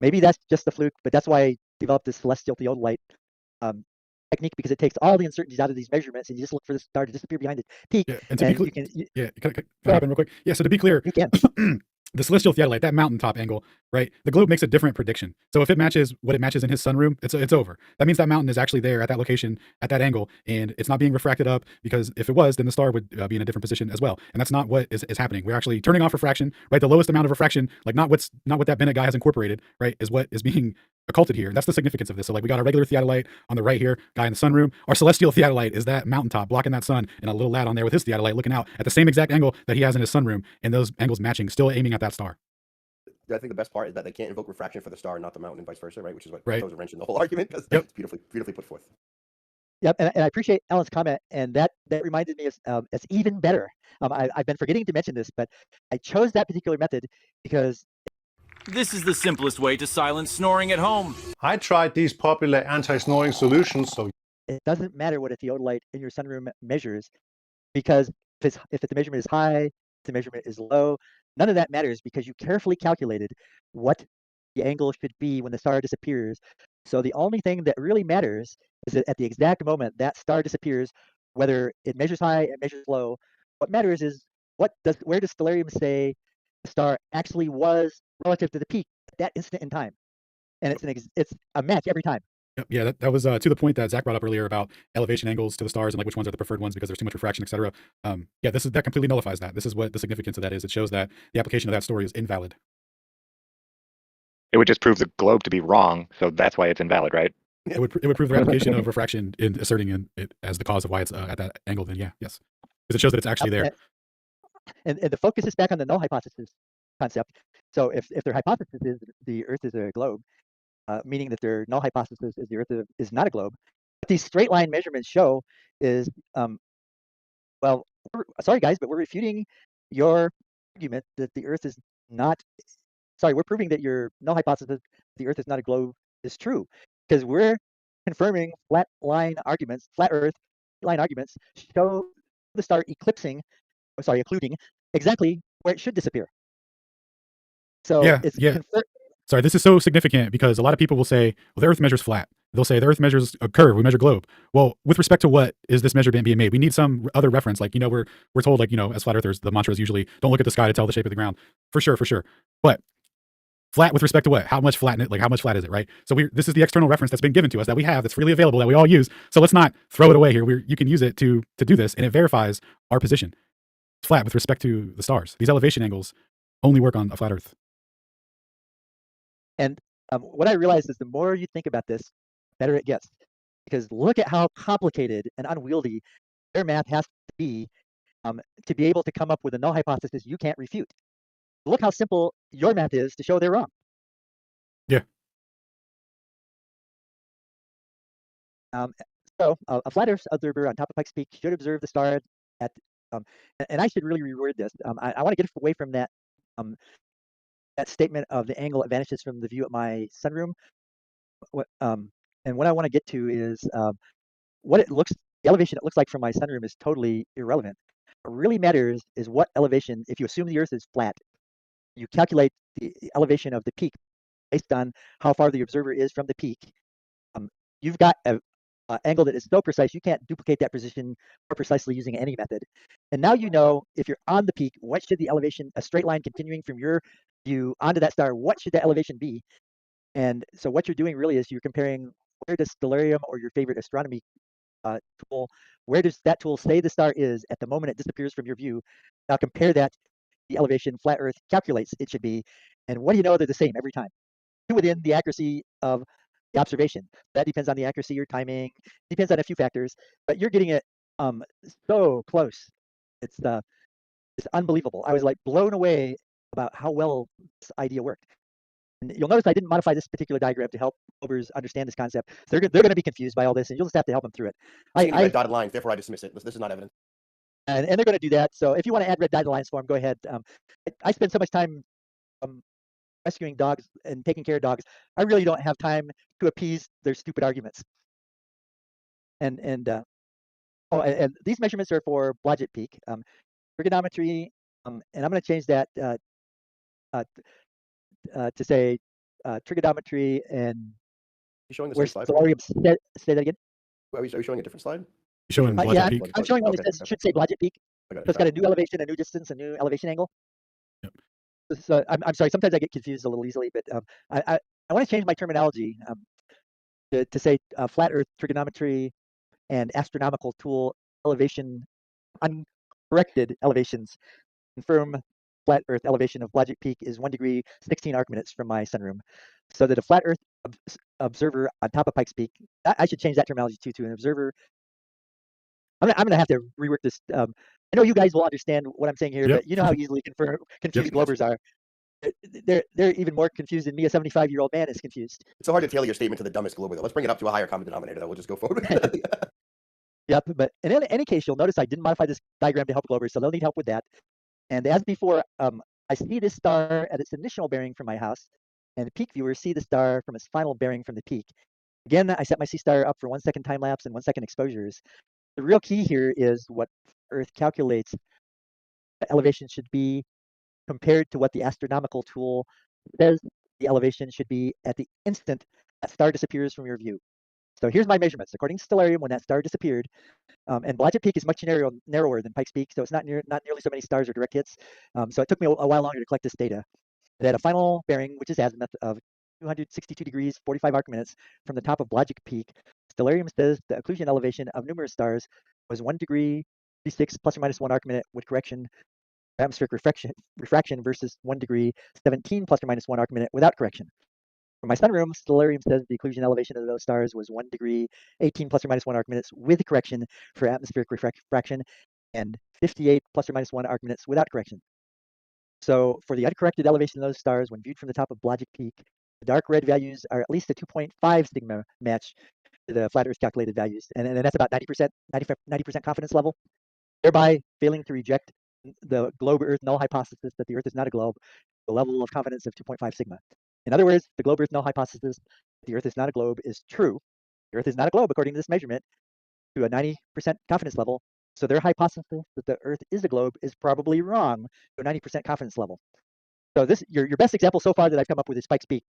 Maybe that's just a fluke, but that's why I developed this celestial theodolite technique, because it takes all the uncertainties out of these measurements and you just look for the star to disappear behind the peak. Yeah, and to be clear, can I hop in real quick? Yeah, so to be clear, you can. The celestial theodolite, that mountaintop angle, right? The globe makes a different prediction. So if it matches what it matches in his sunroom, it's over. That means that mountain is actually there at that location, at that angle, and it's not being refracted up, because if it was, then the star would be in a different position as well. And that's not what is happening. We're actually turning off refraction, right? The lowest amount of refraction, like not what that Bennett guy has incorporated, right, is what is being occulted here. That's the significance of this. So like we got our regular theodolite on the right here, guy in the sunroom. Our celestial theodolite is that mountaintop blocking that sun, and a little lad on there with his theodolite looking out at the same exact angle that he has in his sunroom, and those angles matching, still aiming at that star. I think the best part is that they can't invoke refraction for the star and not the mountain, and vice versa, right? Which is what right. throws a wrench in the whole argument, because yep. It's beautifully put forth. Yep, and I appreciate Alan's comment, and that reminded me it's even better. I've been forgetting to mention this, but I chose that particular method because This is the simplest way to silence snoring at home. I tried these popular anti-snoring solutions, so it doesn't matter what a theodolite in your sunroom measures, because if the measurement is high, if the measurement is low, none of that matters because you carefully calculated what the angle should be when the star disappears. So the only thing that really matters is that at the exact moment that star disappears, whether it measures high, it measures low, what matters is where does stellarium say the star actually was relative to the peak at that instant in time, and it's a match every time. Yeah, that was to the point that Zach brought up earlier about elevation angles to the stars and like which ones are the preferred ones because there's too much refraction, etc. Yeah, that completely nullifies that. This is what the significance of that is. It shows that the application of that story is invalid. It would just prove the globe to be wrong, so that's why it's invalid, right? It would prove the application of refraction in asserting it as the cause of why it's at that angle. Then yes, because it shows that it's actually there. And the focus is back on the null hypothesis concept. So if their hypothesis is the Earth is a globe, meaning that their null hypothesis is the Earth is not a globe, what these straight line measurements show is, well, sorry guys, but we're refuting your argument that the Earth is not. Sorry, we're proving that your null hypothesis, the Earth is not a globe, is true, because we're confirming flat Earth line arguments show the star occluding exactly where it should disappear. So Yeah, it's yeah. Sorry, this is so significant because a lot of people will say, well, the Earth measures flat. They'll say the Earth measures a curve. We measure globe. Well, with respect to what is this measurement being made? We need some other reference. Like, we're told, like, as flat earthers, the mantra is usually don't look at the sky to tell the shape of the ground. For sure. But flat with respect to what? How much flat is it, right? So this is the external reference that's been given to us that we have, that's freely available, that we all use. So let's not throw it away here. You can use it to do this, and it verifies our position. It's flat with respect to the stars. These elevation angles only work on a flat Earth. And what I realized is the more you think about this, the better it gets. Because look at how complicated and unwieldy their math has to be able to come up with a null hypothesis you can't refute. Look how simple your math is to show they're wrong. Yeah. So a flat Earth observer on top of Pikes Peak should observe the star at, and I should really reword this. I want to get away from that statement of the angle it vanishes from the view at my sunroom. And what I want to get to is the elevation it looks like from my sunroom is totally irrelevant. What really matters is what elevation, if you assume the Earth is flat, you calculate the elevation of the peak based on how far the observer is from the peak. You've got an angle that is so precise you can't duplicate that position more precisely using any method. And now you know if you're on the peak, what should the elevation, a straight line continuing from your view onto that star, what should that elevation be? And so what you're doing really is you're comparing where does stellarium or your favorite astronomy tool, where does that tool say the star is at the moment it disappears from your view? Now compare that to the elevation flat Earth calculates it should be, and what do you know, they're the same every time, within the accuracy of the observation. That depends on the accuracy, your timing, depends on a few factors, but you're getting it so close. It's unbelievable. I was like blown away about how well this idea worked. And you'll notice I didn't modify this particular diagram to help Globers understand this concept. They're going to be confused by all this, and you'll just have to help them through it. Red dotted lines, therefore I dismiss it. This is not evidence. And they're going to do that. So if you want to add red dotted lines for them, go ahead. I spend so much time rescuing dogs and taking care of dogs. I really don't have time to appease their stupid arguments. And these measurements are for Blodgett Peak, trigonometry, and I'm going to change that to say trigonometry and You showing the where same slide? stellarium, say that again. Are you showing a different slide? You're showing Blodgett Peak. I'm showing one that should say Blodgett Peak. So it's got a new elevation, a new distance, a new elevation angle. Yep. So I'm sorry, sometimes I get confused a little easily, but I want to change my terminology to say flat Earth trigonometry and astronomical tool elevation, uncorrected elevations confirm flat Earth elevation of Blodgett Peak is 1 degree 16 arc minutes from my sunroom. So that a flat Earth observer on top of Pikes Peak, I should change that terminology to an observer. I'm going to have to rework this. I know you guys will understand what I'm saying here, Yep. but you know how easily confused Globers are. They're even more confused than me. A 75-year-old man is confused. It's so hard to tailor your statement to the dumbest Glober, though. Let's bring it up to a higher common denominator, though. We'll just go forward with that. Yep, but in any case, you'll notice I didn't modify this diagram to help Globers, so they'll need help with that. And as before, I see this star at its initial bearing from my house, and the peak viewers see the star from its final bearing from the peak. Again, I set my C star up for 1 second time lapse and 1 second exposures. The real key here is what Earth calculates the elevation should be compared to what the astronomical tool says the elevation should be at the instant that star disappears from your view. So here's my measurements. According to Stellarium, when that star disappeared, and Blodgett Peak is much narrower than Pikes Peak, so it's not nearly so many stars or direct hits. So it took me a while longer to collect this data. It had a final bearing, which is azimuth, of 262 degrees 45 arc minutes from the top of Blodgett Peak. Stellarium says the occlusion elevation of numerous stars was 1 degree 36 plus or minus 1 arc minute with correction atmospheric refraction versus 1 degree 17 plus or minus 1 arc minute without correction. For my sunroom, Stellarium says the occlusion elevation of those stars was 1 degree 18 plus or minus 1 arc minutes with correction for atmospheric refraction and 58 plus or minus 1 arc minutes without correction. So for the uncorrected elevation of those stars, when viewed from the top of Blodgett Peak, the dark red values are at least a 2.5 sigma match to the flat Earth calculated values, and that's about 90% confidence level, thereby failing to reject the globe Earth null hypothesis that the Earth is not a globe, the level of confidence of 2.5 sigma. In other words, the globe Earth null hypothesis that the Earth is not a globe is true. The Earth is not a globe according to this measurement to a 90% confidence level. So their hypothesis that the Earth is a globe is probably wrong to a 90% confidence level. So this your best example so far that I've come up with is Pikes Peak.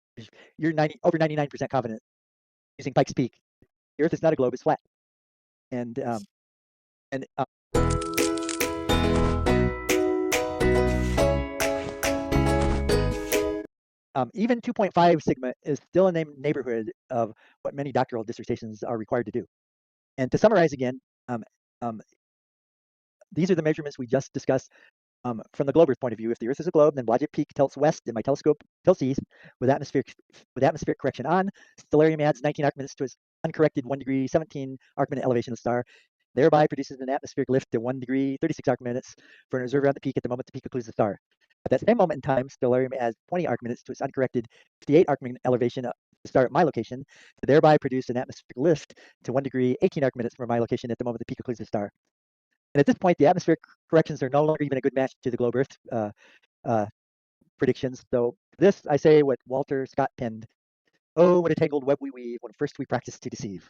You're over 99% confident using Pikes Peak. The Earth is not a globe; it's flat. And even 2.5 sigma is still in the neighborhood of what many doctoral dissertations are required to do. And to summarize again, these are the measurements we just discussed from the globe Earth point of view. If the Earth is a globe, then Blodgett Peak tilts west and my telescope tilts east with atmospheric correction on. Stellarium adds 19 arc minutes to its uncorrected 1 degree 17 arc minute elevation of the star, thereby produces an atmospheric lift to 1 degree 36 arc minutes for an observer on the peak at the moment the peak occludes the star. At that same moment in time, Stellarium adds 20 arc minutes to its uncorrected 58 arc minute elevation of the star at my location, to thereby produce an atmospheric lift to 1 degree 18 arc minutes from my location at the moment the peak occludes the star. And at this point, the atmospheric corrections are no longer even a good match to the globe Earth predictions. So this, I say what Walter Scott penned, "Oh, what a tangled web we weave when first we practice to deceive."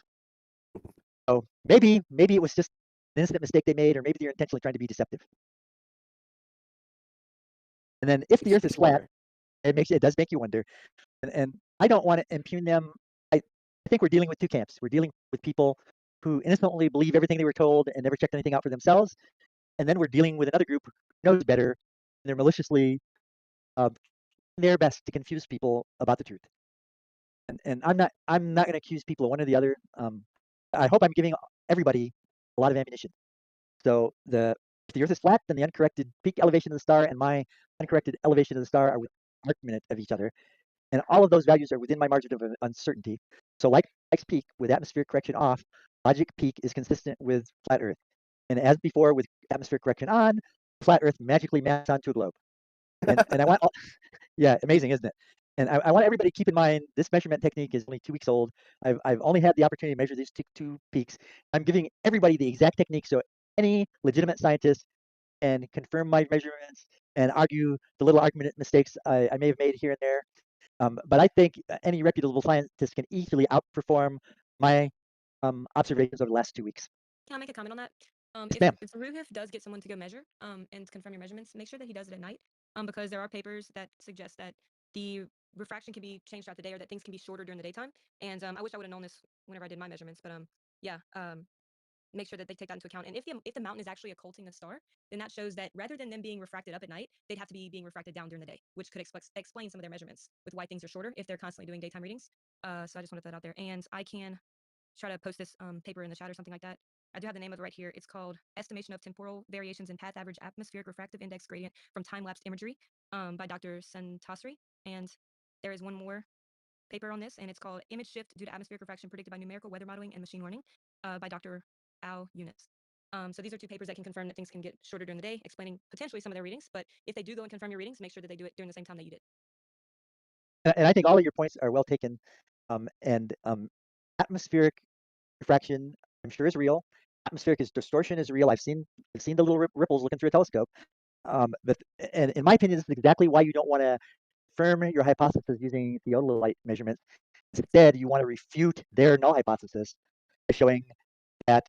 So maybe it was just an instant mistake they made, or maybe they're intentionally trying to be deceptive. And then if the Earth is flat, it does make you wonder. And I don't want to impugn them. I think we're dealing with two camps. We're dealing with people who innocently believe everything they were told and never checked anything out for themselves. And then we're dealing with another group who knows better, and they're maliciously doing their best to confuse people about the truth. And I'm not going to accuse people of one or the other. I hope I'm giving everybody a lot of ammunition. So if the Earth is flat, then the uncorrected peak elevation of the star and my uncorrected elevation of the star are within an arc minute of each other, and all of those values are within my margin of uncertainty. So like Pikes Peak, with atmospheric correction off, Blodgett Peak is consistent with flat Earth. And as before, with atmospheric correction on, flat Earth magically maps onto a globe. And I want, yeah, amazing, isn't it? And I want everybody to keep in mind this measurement technique is only 2 weeks old. I've only had the opportunity to measure these two peaks. I'm giving everybody the exact technique so any legitimate scientist can confirm my measurements and argue the little argument mistakes I may have made here and there. But I think any reputable scientist can easily outperform my observations over the last 2 weeks. Can I make a comment on that? Yes, If Ruhif does get someone to go measure and confirm your measurements, make sure that he does it at night, because there are papers that suggest that the refraction can be changed throughout the day, or that things can be shorter during the daytime. And I wish I would have known this whenever I did my measurements, but yeah, make sure that they take that into account. And if the mountain is actually occulting the star, then that shows that rather than them being refracted up at night, they'd have to be being refracted down during the day, which could explain some of their measurements with why things are shorter if they're constantly doing daytime readings. So I just wanted that out there, and I can try to post this paper in the chat or something like that. I do have the name of it right here. It's called Estimation of Temporal Variations in Path Average Atmospheric Refractive Index Gradient from Time-Lapse Imagery by Dr. Sentasri. And there is one more paper on this, and it's called Image Shift Due to Atmospheric Refraction Predicted by Numerical Weather Modeling and Machine Learning by Dr. Al Yunus. So these are two papers that can confirm that things can get shorter during the day, explaining potentially some of their readings. But if they do go and confirm your readings, make sure that they do it during the same time that you did. and I think all of your points are well taken. And atmospheric refraction, I'm sure, is real. atmospheric distortion is real. I've seen the little ripples looking through a telescope. And in my opinion, this is exactly why you don't want to confirm your hypothesis using theodolite measurements. Instead, you want to refute their null hypothesis by showing that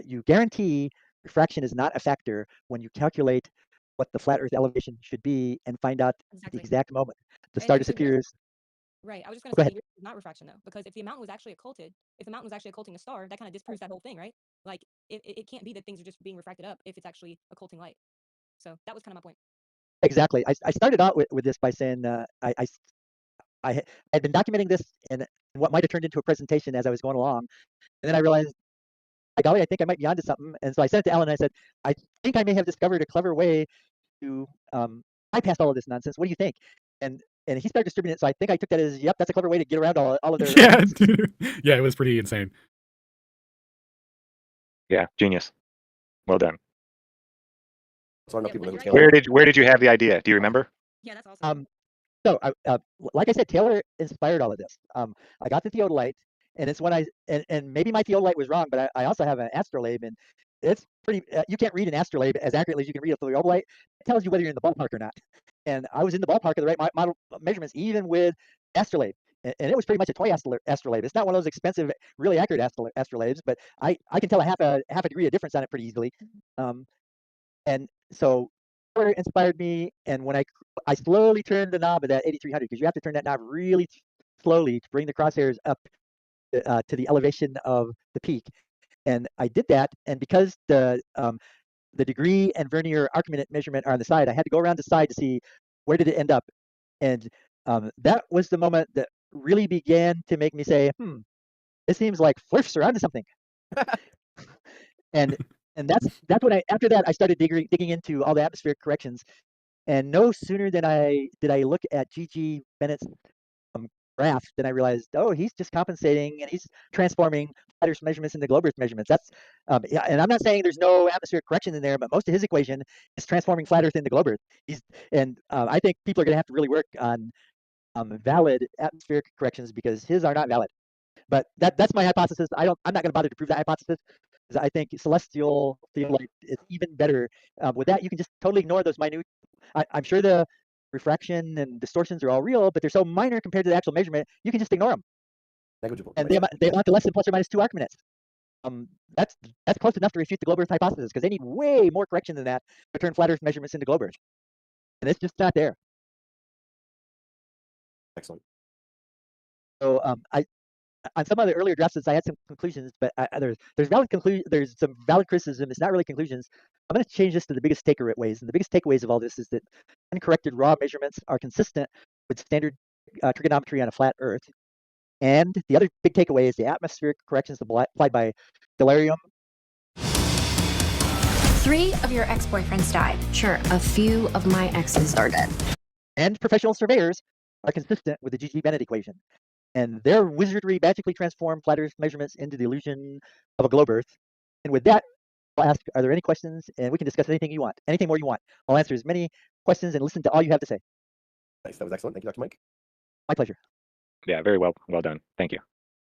you guarantee refraction is not a factor when you calculate what the flat Earth elevation should be and find out the exact moment the star disappears. Right. I was just going Go to say, ahead. it's not refraction though, because if the mountain was actually occulted, if the mountain was actually occulting a star, that kind of disproves that whole thing, right? Like it can't be that things are just being refracted up if it's actually occulting light. So that was kind of my point. Exactly. I started out with this by saying I had been documenting this and what might have turned into a presentation as I was going along, and then I realized, by golly, I think I might be onto something. And so I sent it to Alan and I said, I think I may have discovered a clever way to bypass all of this nonsense. What do you think? And he started distributing it. So I think I took that as, yep, that's a clever way to get around all of their Yeah, dude. Yeah, it was pretty insane. Yeah, genius. Well done. So I don't know people know who Where Taylor. did you have the idea? Do you remember? Yeah, that's awesome. So like I said, Taylor inspired all of this. I got the theodolite, and it's when and maybe my theodolite was wrong, but I also have an astrolabe, and it's pretty. You can't read an astrolabe as accurately as you can read a theodolite. It tells you whether you're in the ballpark or not. And I was in the ballpark of the right model measurements, even with astrolabe. And it was pretty much a toy astrolabe. It's not one of those expensive, really accurate astrolabes, but I can tell a half a degree of difference on it pretty easily. And so Taylor inspired me, and when I slowly turned the knob of that 8300, because you have to turn that knob really slowly to bring the crosshairs up to the elevation of the peak. And I did that, and because the degree and vernier arc minute measurement are on the side, I had to go around the side to see where did it end up. And that was the moment that really began to make me say, it seems like Flirfs are onto something. and that's when after that I started digging into all the atmospheric corrections. And no sooner than did I look at G.G. Bennett's graph, then I realized, oh, he's just compensating and he's transforming flat Earth measurements into globe Earth measurements. That's yeah, and I'm not saying there's no atmospheric correction in there, but most of his equation is transforming flat Earth into globe Earth. I think people are going to have to really work on valid atmospheric corrections because his are not valid. But that's my hypothesis. I'm not going to bother to prove that hypothesis because I think celestial theodolite is even better. With that, you can just totally ignore those minute. I'm sure the refraction and distortions are all real, but they're so minor compared to the actual measurement, you can just ignore them. Negligible. And they amount to less than plus or minus 2 arc minutes. That's close enough to refute the globe Earth hypothesis because they need way more correction than that to turn flat Earth measurements into globe Earth, and it's just not there. Excellent. So on some of the earlier drafts, I had some conclusions, but there's some valid criticism. It's not really conclusions. I'm going to change this to the biggest takeaways, and the biggest takeaways of all this is that uncorrected raw measurements are consistent with standard trigonometry on a flat Earth. And the other big takeaway is the atmospheric corrections applied by delirium. 3 of your ex-boyfriends died. Sure, a few of my exes are dead. And professional surveyors are consistent with the G.G. Bennett equation. And their wizardry magically transform flat Earth measurements into the illusion of a globe Earth. And with that, I'll ask, are there any questions? And we can discuss anything you want, anything more you want. I'll answer as many questions and listen to all you have to say. Nice. That was excellent. Thank you, Dr. Mike. My pleasure. Yeah, very well done. Thank you.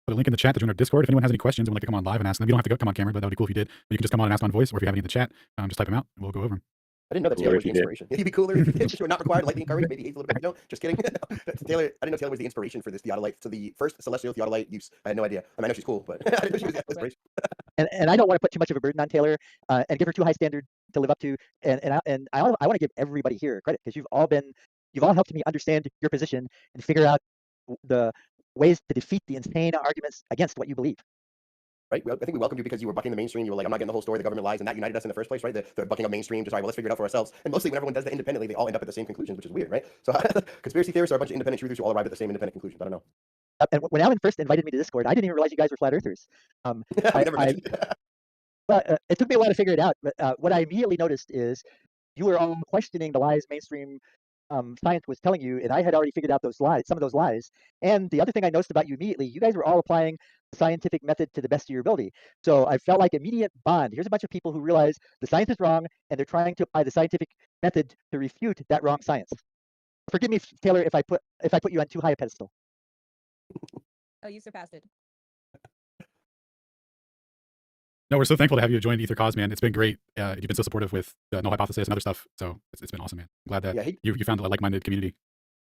Put a link in the chat to join our Discord. If anyone has any questions and would like to come on live and ask them, you don't have to come on camera, but that would be cool if you did. But you can just come on and ask on voice, or if you have any in the chat, just type them out and we'll go over them. I didn't know that Taylor was the inspiration. It'd be cooler if you did. Not required. Lightning encouraged. Maybe eighth a little bit. No, just kidding. Taylor, I didn't know Taylor was the inspiration for this theodolite. So the first celestial theodolite use, I had no idea. I know she's cool, but I didn't know she was the inspiration. And I don't want to put too much of a burden on Taylor and give her too high standard to live up to. And I want to give everybody here credit because you've all helped me understand your position and figure out the ways to defeat the insane arguments against what you believe. Right? I think we welcomed you because you were bucking the mainstream. You were like, I'm not getting the whole story. The government lies, and that united us in the first place, right? The bucking of mainstream. Just all right, well, let's figure it out for ourselves. And mostly, when everyone does that independently, they all end up at the same conclusions, which is weird, right? So, conspiracy theorists are a bunch of independent truthers who all arrive at the same independent conclusions. I don't know. And when Alan first invited me to Discord, I didn't even realize you guys were flat earthers. It took me a while to figure it out. But what I immediately noticed is you were all questioning the lies mainstream science was telling you, and I had already figured out some of those lies. And the other thing I noticed about you immediately, you guys were all applying the scientific method to the best of your ability. So I felt like immediate bond. Here's a bunch of people who realize the science is wrong, and they're trying to apply the scientific method to refute that wrong science. Forgive me, Taylor, if I put you on too high a pedestal. Oh, you surpassed it. No, we're so thankful to have you join Ether Cause, man. It's been great. You've been so supportive with Null Hypothesis and other stuff. So it's been awesome, man. I'm glad that you found a like-minded community.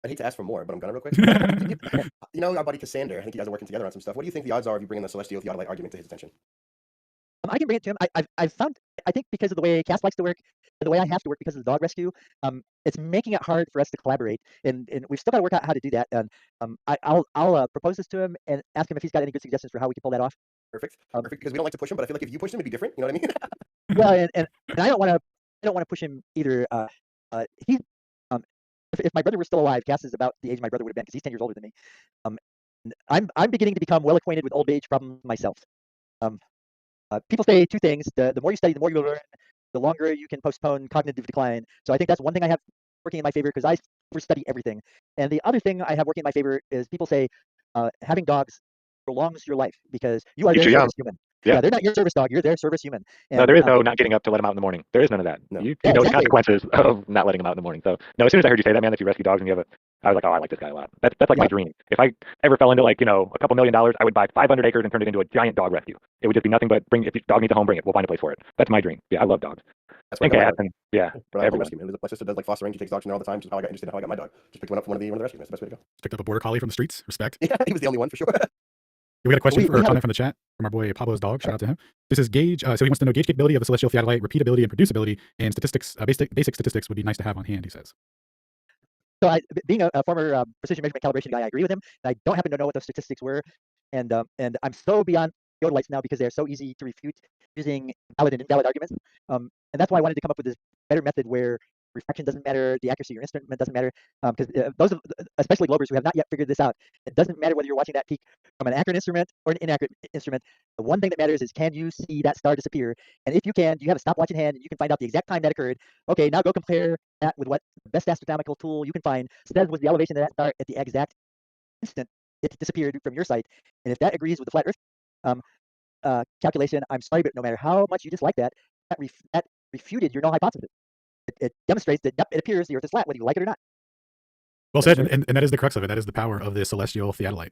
I'd hate to ask for more, but I'm gonna real quick. You know, our buddy Cassander, I think you guys are working together on some stuff. What do you think the odds are of you bringing the Celestial Theodolite argument to his attention? I can bring it to him. I've found, I think because of the way Cass likes to work, and the way I have to work because of the dog rescue, it's making it hard for us to collaborate. And we've still got to work out how to do that. And I'll propose this to him and ask him if he's got any good suggestions for how we can pull that off. Perfect. Perfect. Because we don't like to push him, but I feel like if you pushed him, it'd be different. You know what I mean? Well, and I don't want to push him either. He, if my brother were still alive, Cass is about the age my brother would have been because he's 10 years older than me. I'm beginning to become well acquainted with old age problems myself. People say two things: the more you study, the more you learn. The longer you can postpone cognitive decline. So I think that's one thing I have working in my favor because I study everything. And the other thing I have working in my favor is people say having dogs prolongs your life because you are their service human. Yeah, they're not your service dog; you're their service human. And, no, there is no not getting up to let them out in the morning. There is none of that. No. You know the consequences of not letting them out in the morning. So no, as soon as I heard you say that, man, that you rescue dogs and you have I was like, oh, I like this guy a lot. That's like my dream. If I ever fell into like, a couple $1 million, I would buy 500 acres and turn it into a giant dog rescue. It would just be nothing but if your dog needs a home, bring it. We'll find a place for it. That's my dream. Yeah, I love dogs. That's what everyone. My sister does like fostering. She takes dogs in there all the time. Just how I got interested in how I got my dog. Just picked one up from one of the rescues. That's the best way to go. Picked up a border collie from the streets. Respect. Yeah, he was the only one for sure. We got a question or a comment from the chat from our boy Pablo's dog. Shout out to him. This is gauge. So he wants to know gauge capability of the Celestial Theodolite, repeatability and producibility, and statistics. Basic statistics would be nice to have on hand. He says. So being a former precision measurement calibration guy, I agree with him. I don't happen to know what those statistics were, and I'm so beyond theodolites now because they are so easy to refute using valid and invalid arguments. And that's why I wanted to come up with this better method where refraction doesn't matter, the accuracy of your instrument doesn't matter, because those, especially Globers who have not yet figured this out, it doesn't matter whether you're watching that peak from an accurate instrument or an inaccurate instrument. The one thing that matters is can you see that star disappear? And if you can, do you have a stopwatch in hand and you can find out the exact time that occurred? Okay, now go compare that with what the best astronomical tool you can find says was the elevation of that star at the exact instant it disappeared from your sight. And if that agrees with the flat Earth calculation, I'm sorry, but no matter how much you dislike that, that refuted your null hypothesis. It demonstrates that it appears the Earth is flat, whether you like it or not. Well said, and that is the crux of it. That is the power of the Celestial Theodolite,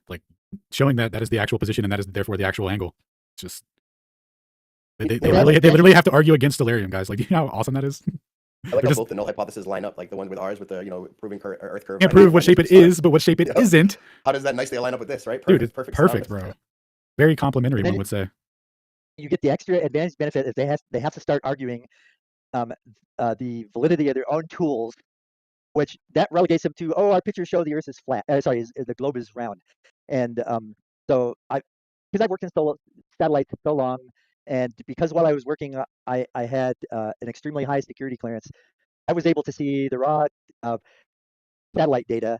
like showing that is the actual position and that is therefore the actual angle. It's just they literally have to argue against Stellarium, guys. Like, do you know how awesome that is? I like how both the null hypothesis line up, like the one with ours with the proving Earth curve. Can't prove what shape it is, but what shape it isn't. How does that nicely align up with this, right? Dude, it's perfect, bro. Very complimentary, one would say. You get the extra advantage benefit if they have to start arguing the validity of their own tools, which that relegates them to, our pictures show the Earth is flat. The globe is round. And so because I've worked in satellites so long, and because while I was working, I had an extremely high security clearance, I was able to see the raw satellite data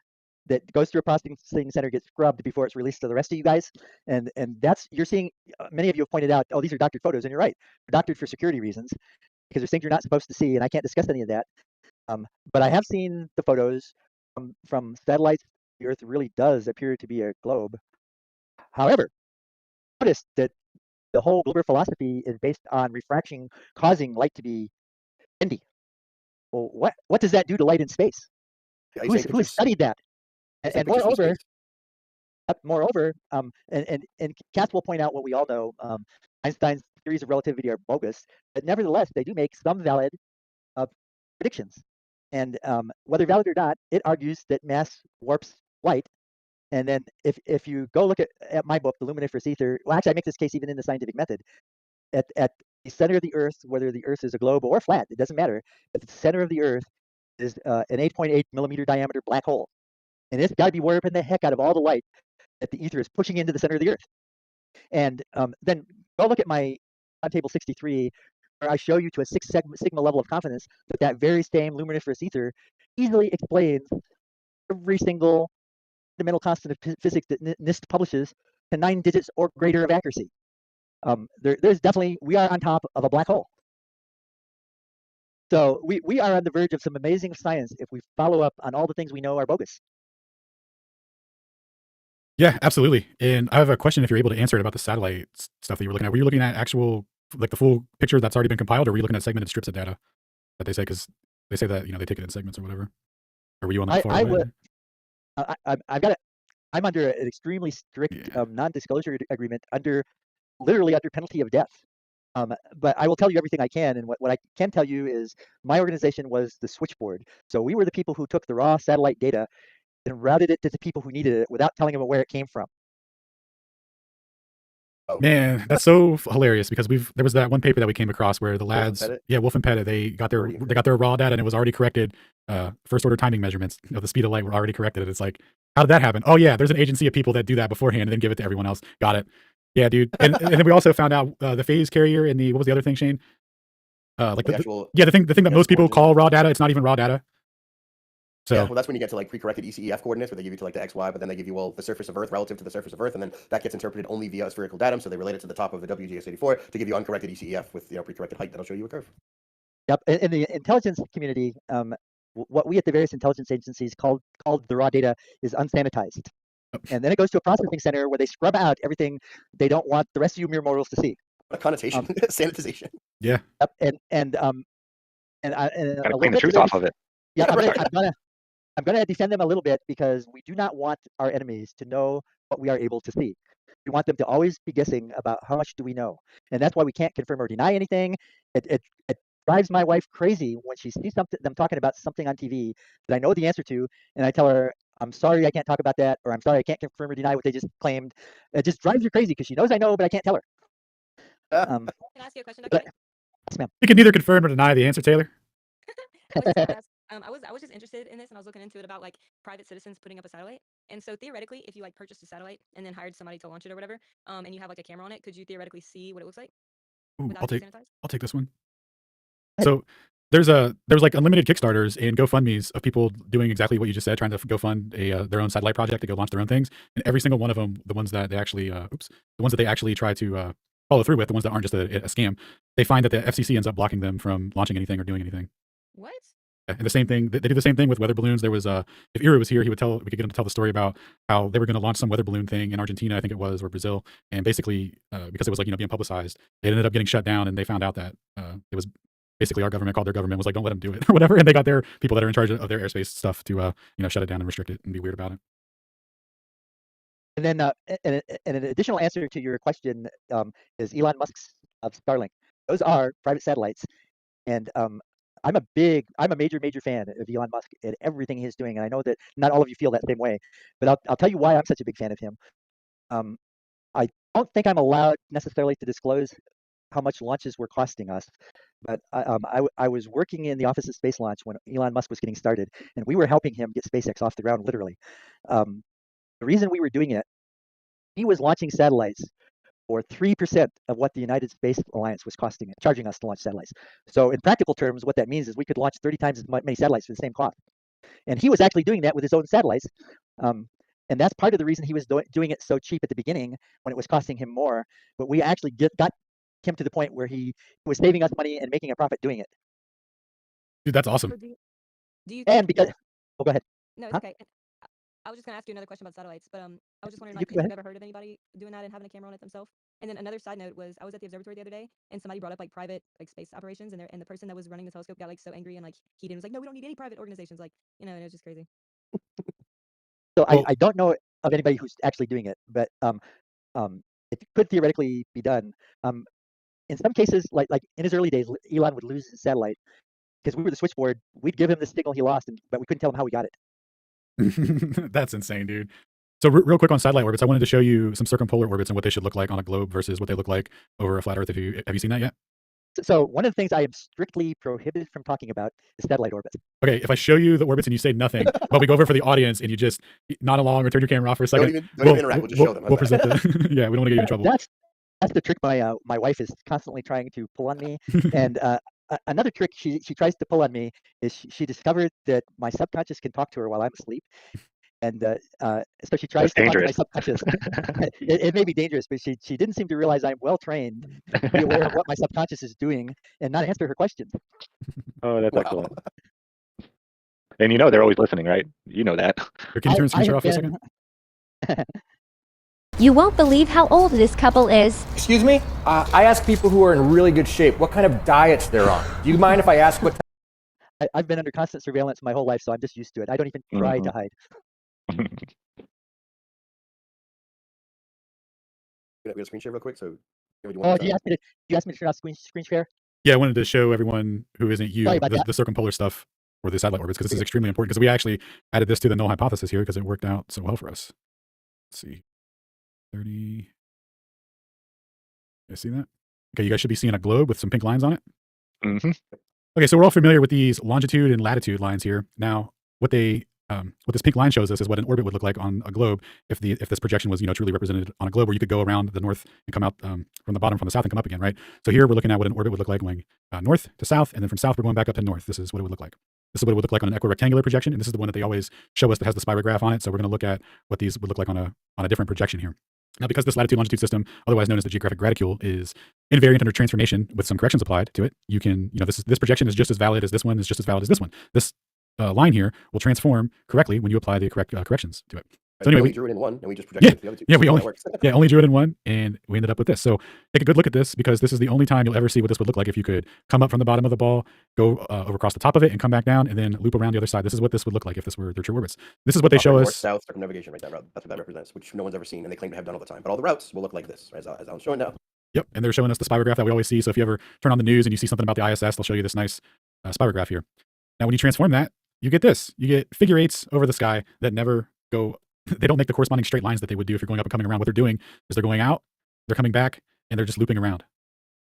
that goes through a processing center, gets scrubbed before it's released to the rest of you guys. And that's, you're seeing, many of you have pointed out, these are doctored photos, and you're right. They're doctored for security reasons, because there's things you're not supposed to see, and I can't discuss any of that. But I have seen the photos from satellites. The Earth really does appear to be a globe. However, notice that the whole Glober philosophy is based on refraction causing light to be bendy. Well, what does that do to light in space? Who has studied that? And moreover, and Cass will point out what we all know. Einstein's theories of relativity are bogus, but nevertheless, they do make some valid predictions. And whether valid or not, it argues that mass warps light. And then if you go look at my book, The Luminiferous Ether, well, actually, I make this case even in the scientific method. At the center of the Earth, whether the Earth is a globe or flat, it doesn't matter. At the center of the Earth is an 8.8 millimeter diameter black hole. And it's got to be warping the heck out of all the light that the ether is pushing into the center of the Earth. And then go look at my table 63, where I show you to a 6 sigma level of confidence that very same luminiferous ether easily explains every single fundamental constant of physics that NIST publishes to 9 digits or greater of accuracy. There's definitely, we are on top of a black hole. So we are on the verge of some amazing science if we follow up on all the things we know are bogus. Yeah, absolutely. And I have a question if you're able to answer it about the satellite stuff that you were looking at. Were you looking at actual, like the full picture that's already been compiled, or were you looking at segmented strips of data that they say, because they say that, they take it in segments or whatever? Or were you on that far? I'm under an extremely strict non-disclosure agreement under literally under penalty of death. But I will tell you everything I can, and what I can tell you is my organization was the switchboard. So we were the people who took the raw satellite data and routed it to the people who needed it without telling them where it came from. Man, that's so hilarious because there was that one paper that we came across where the lads, Wolf and Pettit, they got their raw data and it was already corrected. First order timing measurements of the speed of light were already corrected. It's like, how did that happen? Oh yeah, there's an agency of people that do that beforehand and then give it to everyone else. Got it. Yeah, dude. And then we also found out the phase carrier and what was the other thing, Shane? Like the thing that most people call raw data. It's not even raw data. So yeah, well, that's when you get to like pre-corrected ECEF coordinates, where they give you to like the XY, but then they give you the surface of Earth relative to the surface of Earth, and then that gets interpreted only via a spherical datum. So they relate it to the top of the WGS84 to give you uncorrected ECEF with pre-corrected height. That'll show you a curve. Yep. In the intelligence community, what we at the various intelligence agencies called the raw data is unsanitized, and then it goes to a processing center where they scrub out everything they don't want the rest of you mere mortals to see. A connotation, sanitization. Yeah. Yep. And gotta clean the truth off of it. Yeah, I'm gonna defend them a little bit because we do not want our enemies to know what we are able to see. We want them to always be guessing about how much do we know, and that's why we can't confirm or deny anything. It drives my wife crazy when she sees them talking about something on TV that I know the answer to, and I tell her, I'm sorry I can't talk about that, or I'm sorry I can't confirm or deny what they just claimed. It just drives her crazy because she knows I know, but I can't tell her. Can I ask you a question, Dr. Yes, ma'am. You can neither confirm or deny the answer, Taylor. I was just interested in this, and I was looking into it about like private citizens putting up a satellite. And so theoretically, if you like purchased a satellite and then hired somebody to launch it or whatever, and you have like a camera on it, could you theoretically see what it looks like? Ooh, I'll take this one. So there's like unlimited Kickstarters and GoFundMe's of people doing exactly what you just said, trying to go fund their own satellite project to go launch their own things. And every single one of them, the ones that they actually try to follow through with, the ones that aren't just a scam, they find that the FCC ends up blocking them from launching anything or doing anything. What? And the same thing, they do the same thing with weather balloons. There was if Ira was here, we could get him to tell the story about how they were going to launch some weather balloon thing in Argentina, I think it was, or Brazil, and basically because it was like being publicized, it ended up getting shut down, and they found out that it was basically our government called their government, was like, don't let them do it or whatever, and they got their people that are in charge of their airspace stuff to shut it down and restrict it and be weird about it. And then an additional answer to your question is Elon Musk's of Starlink. Those are private satellites, and I'm a major fan of Elon Musk and everything he's doing, and I know that not all of you feel that same way, but I'll tell you why I'm such a big fan of him. I don't think I'm allowed necessarily to disclose how much launches were costing us, but I was working in the Office of Space Launch when Elon Musk was getting started, and we were helping him get SpaceX off the ground, literally. The reason we were doing it, he was launching satellites for 3% of what the United Space Alliance was charging us to launch satellites. So in practical terms, what that means is we could launch 30 times as many satellites for the same cost. And he was actually doing that with his own satellites. And that's part of the reason he was doing it so cheap at the beginning when it was costing him more. But we actually got him to the point where he was saving us money and making a profit doing it. Dude, that's awesome. Do you and because, go ahead. No, it's okay. I was just gonna ask you another question about satellites, but I was just wondering, like, if you've ever heard of anybody doing that and having a camera on it themselves? And then another side note was, I was at the observatory the other day, and somebody brought up like private like space operations, and the person that was running the telescope got like so angry and like heated and was like, "No, we don't need any private organizations." Like, and it was just crazy. So I don't know of anybody who's actually doing it, but it could theoretically be done. In some cases, like in his early days, Elon would lose his satellite because we were the switchboard. We'd give him the signal he lost, but we couldn't tell him how we got it. That's insane, dude. So real quick on satellite orbits, I wanted to show you some circumpolar orbits and what they should look like on a globe versus what they look like over a flat Earth. Have you seen that yet? So one of the things I am strictly prohibited from talking about is satellite orbits. Okay, if I show you the orbits and you say nothing, but we go over for the audience and you just nod along or turn your camera off for a second, don't even interact. We'll just show them. We'll present the. Yeah, we don't want to get you in trouble. That's the trick my wife is constantly trying to pull on me. And another trick she tries to pull on me is she discovered that my subconscious can talk to her while I'm asleep. And so she tries to talk to my subconscious. It may be dangerous, but she didn't seem to realize I'm well trained to be aware of what my subconscious is doing and not answer her questions. Oh, that's excellent. And they're always listening, right? You know that. Can you turn the screen share off for a second? You won't believe how old this couple is. Excuse me? I ask people who are in really good shape what kind of diets they're on. Do you mind if I ask what? I've been under constant surveillance my whole life, so I'm just used to it. I don't even try to hide. We have a screen share real quick. So Oh, do you ask me to turn off screen share? Yeah, I wanted to show everyone who isn't you Sorry about that. the circumpolar stuff or the satellite orbits because this is extremely important because we actually added this to the null hypothesis here because it worked out so well for us. Let's see. 30. You see that? Okay, you guys should be seeing a globe with some pink lines on it. Mm-hmm. Okay, so we're all familiar with these longitude and latitude lines here. Now, what this pink line shows us is what an orbit would look like on a globe if this projection was truly represented on a globe, where you could go around the north and come out from the bottom from the south and come up again, right? So here we're looking at what an orbit would look like going north to south, and then from south we're going back up to north. This is what it would look like. This is what it would look like on an equirectangular projection, and this is the one that they always show us that has the spirograph on it. So we're going to look at what these would look like on a different projection here. Now, because this latitude-longitude system, otherwise known as the geographic graticule, is invariant under transformation with some corrections applied to it, you can, this projection is just as valid as this one, is just as valid as this one. This line here will transform correctly when you apply the correct corrections to it. So anyway, we drew it in one, and we just projected it to the other two. Yeah, we only drew it in one, and we ended up with this. So take a good look at this, because this is the only time you'll ever see what this would look like if you could come up from the bottom of the ball, go over across the top of it, and come back down, and then loop around the other side. This is what this would look like if this were their true orbits. This is what they show us. North-south circumnavigation, right? That's what that represents, which no one's ever seen, and they claim to have done all the time. But all the routes will look like this, right, as I'm showing now. Yep, and they're showing us the spirograph that we always see. So if you ever turn on the news and you see something about the ISS, they'll show you this nice spirograph here. Now, when you transform that, you get this. You get figure eights over the sky that never go. They don't make the corresponding straight lines that they would do if you're going up and coming around. What they're doing is they're going out, they're coming back, and they're just looping around.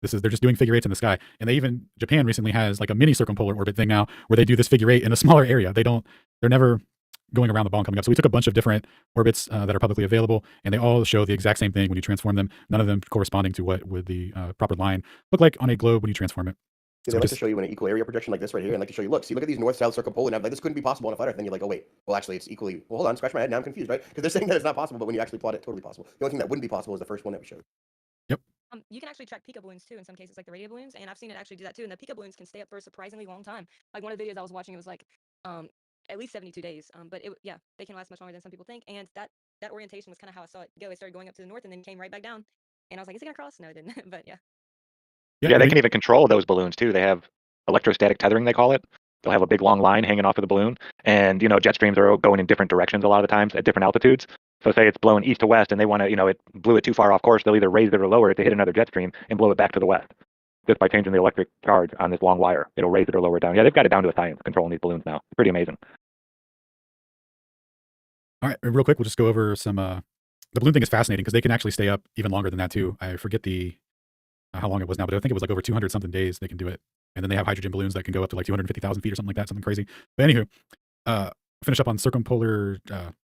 They're just doing figure eights in the sky. And Japan recently has like a mini circumpolar orbit thing now where they do this figure eight in a smaller area. They're never going around the ball and coming up. So we took a bunch of different orbits that are publicly available, and they all show the exact same thing when you transform them, none of them corresponding to what would the proper line look like on a globe when you transform it. They like to show you an equal area projection like this right here, and like to show you, look at these north-south circumpolar, and I'm like, this couldn't be possible on a flat Earth. Then you're like, oh wait, well actually it's equally. Well, hold on, scratch my head. Now I'm confused, right? Because they're saying that it's not possible, but when you actually plot it, totally possible. The only thing that wouldn't be possible is the first one that we showed. Yep. You can actually track pico balloons too in some cases, like the radio balloons, and I've seen it actually do that too. And the pico balloons can stay up for a surprisingly long time. Like one of the videos I was watching, it was like at least 72 days. But they can last much longer than some people think. And that orientation was kind of how I saw it go. It started going up to the north and then came right back down. And I was like, is it gonna cross? No, it didn't. But yeah. Yeah, they can even control those balloons too. They have electrostatic tethering, they call it. They'll have a big long line hanging off of the balloon, and jet streams are going in different directions a lot of the times at different altitudes. So say it's blowing east to west, and they want to, it blew it too far off course, they'll either raise it or lower it to hit another jet stream and blow it back to the west. Just by changing the electric charge on this long wire, it'll raise it or lower it down. Yeah, they've got it down to a science controlling these balloons now. It's pretty amazing. All right, real quick, we'll just go over some. The balloon thing is fascinating because they can actually stay up even longer than that too. I forget how long it was now, but I think it was like over 200 something days they can do it. And then they have hydrogen balloons that can go up to like 250,000 feet or something like that, something crazy. But anywho, finish up on circumpolar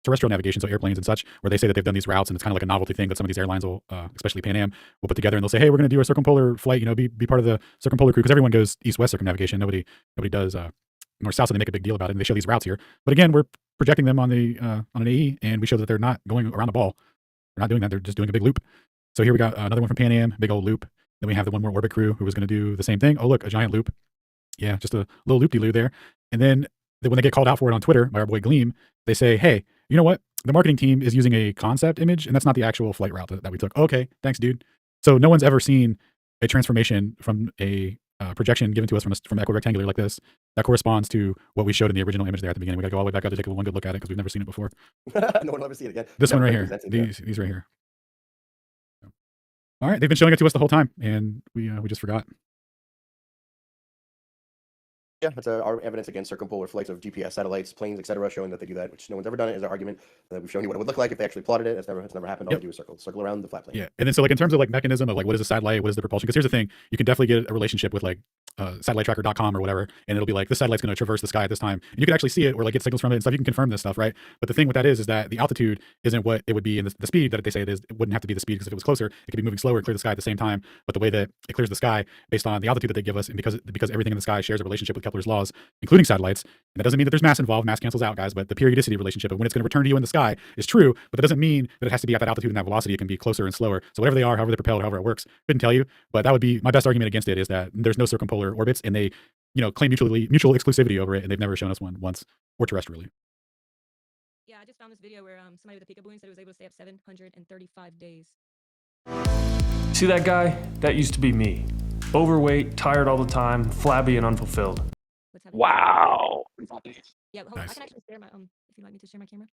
terrestrial navigation, so airplanes and such, where they say that they've done these routes, and it's kind of like a novelty thing that some of these airlines will, especially Pan Am, will put together, and they'll say, hey, we're going to do a circumpolar flight, be part of the circumpolar crew, because everyone goes east-west circumnavigation. Nobody does north-south, so they make a big deal about it, and they show these routes here. But again, we're projecting them on an AE, and we show that they're not going around the ball. They're not doing that. They're just doing a big loop. So here we got another one from Pan Am, big old loop. Then we have the One More Orbit crew who was going to do the same thing. Oh, look, a giant loop. Yeah, just a little loop-de-loo there. And then when they get called out for it on Twitter by our boy Gleam, they say, hey, you know what? The marketing team is using a concept image, and that's not the actual flight route that we took. Okay, thanks, dude. So no one's ever seen a transformation from a projection given to us from equirectangular like this that corresponds to what we showed in the original image there at the beginning. We got to go all the way back out to take one good look at it because we've never seen it before. No one will ever see it again. This one right here. These right here. All right, they've been showing it to us the whole time, and we just forgot. Yeah, that's our evidence against circumpolar flights of GPS satellites, planes, etc., showing that they do that, which no one's ever done it. Is our argument that we've shown you what it would look like if they actually plotted it. It's never happened. All they do is circle around the flat plane. Yeah, and then so like in terms of like mechanism of like what is a satellite, what is the propulsion? Because here's the thing, you can definitely get a relationship with like satellitetracker.com or whatever, and it'll be like this satellite's going to traverse the sky at this time, and you can actually see it or like get signals from it and stuff. You can confirm this stuff, right? But the thing with that is that the altitude isn't what it would be, in the speed that they say it is. It wouldn't have to be the speed, because if it was closer, it could be moving slower and clear the sky at the same time. But the way that it clears the sky based on the altitude that they give us, and because everything in the sky shares a relationship with Kepler's laws, including satellites. And that doesn't mean that there's mass involved. Mass cancels out, guys. But the periodicity relationship of when it's going to return to you in the sky is true. But that doesn't mean that it has to be at that altitude and that velocity. It can be closer and slower. So whatever they are, however they're propelled, however it works, couldn't tell you. But that would be my best argument against it, is that there's no circumpolar orbits, and they claim mutual exclusivity over it, and they've never shown us one once, or terrestrially. Yeah, I just found this video where somebody with a pico balloon said it was able to stay up 735 days. See that guy? That used to be me. Overweight, tired all the time, flabby and unfulfilled. Wow. Yeah, hold on. I can actually share my if you'd like me to share my camera.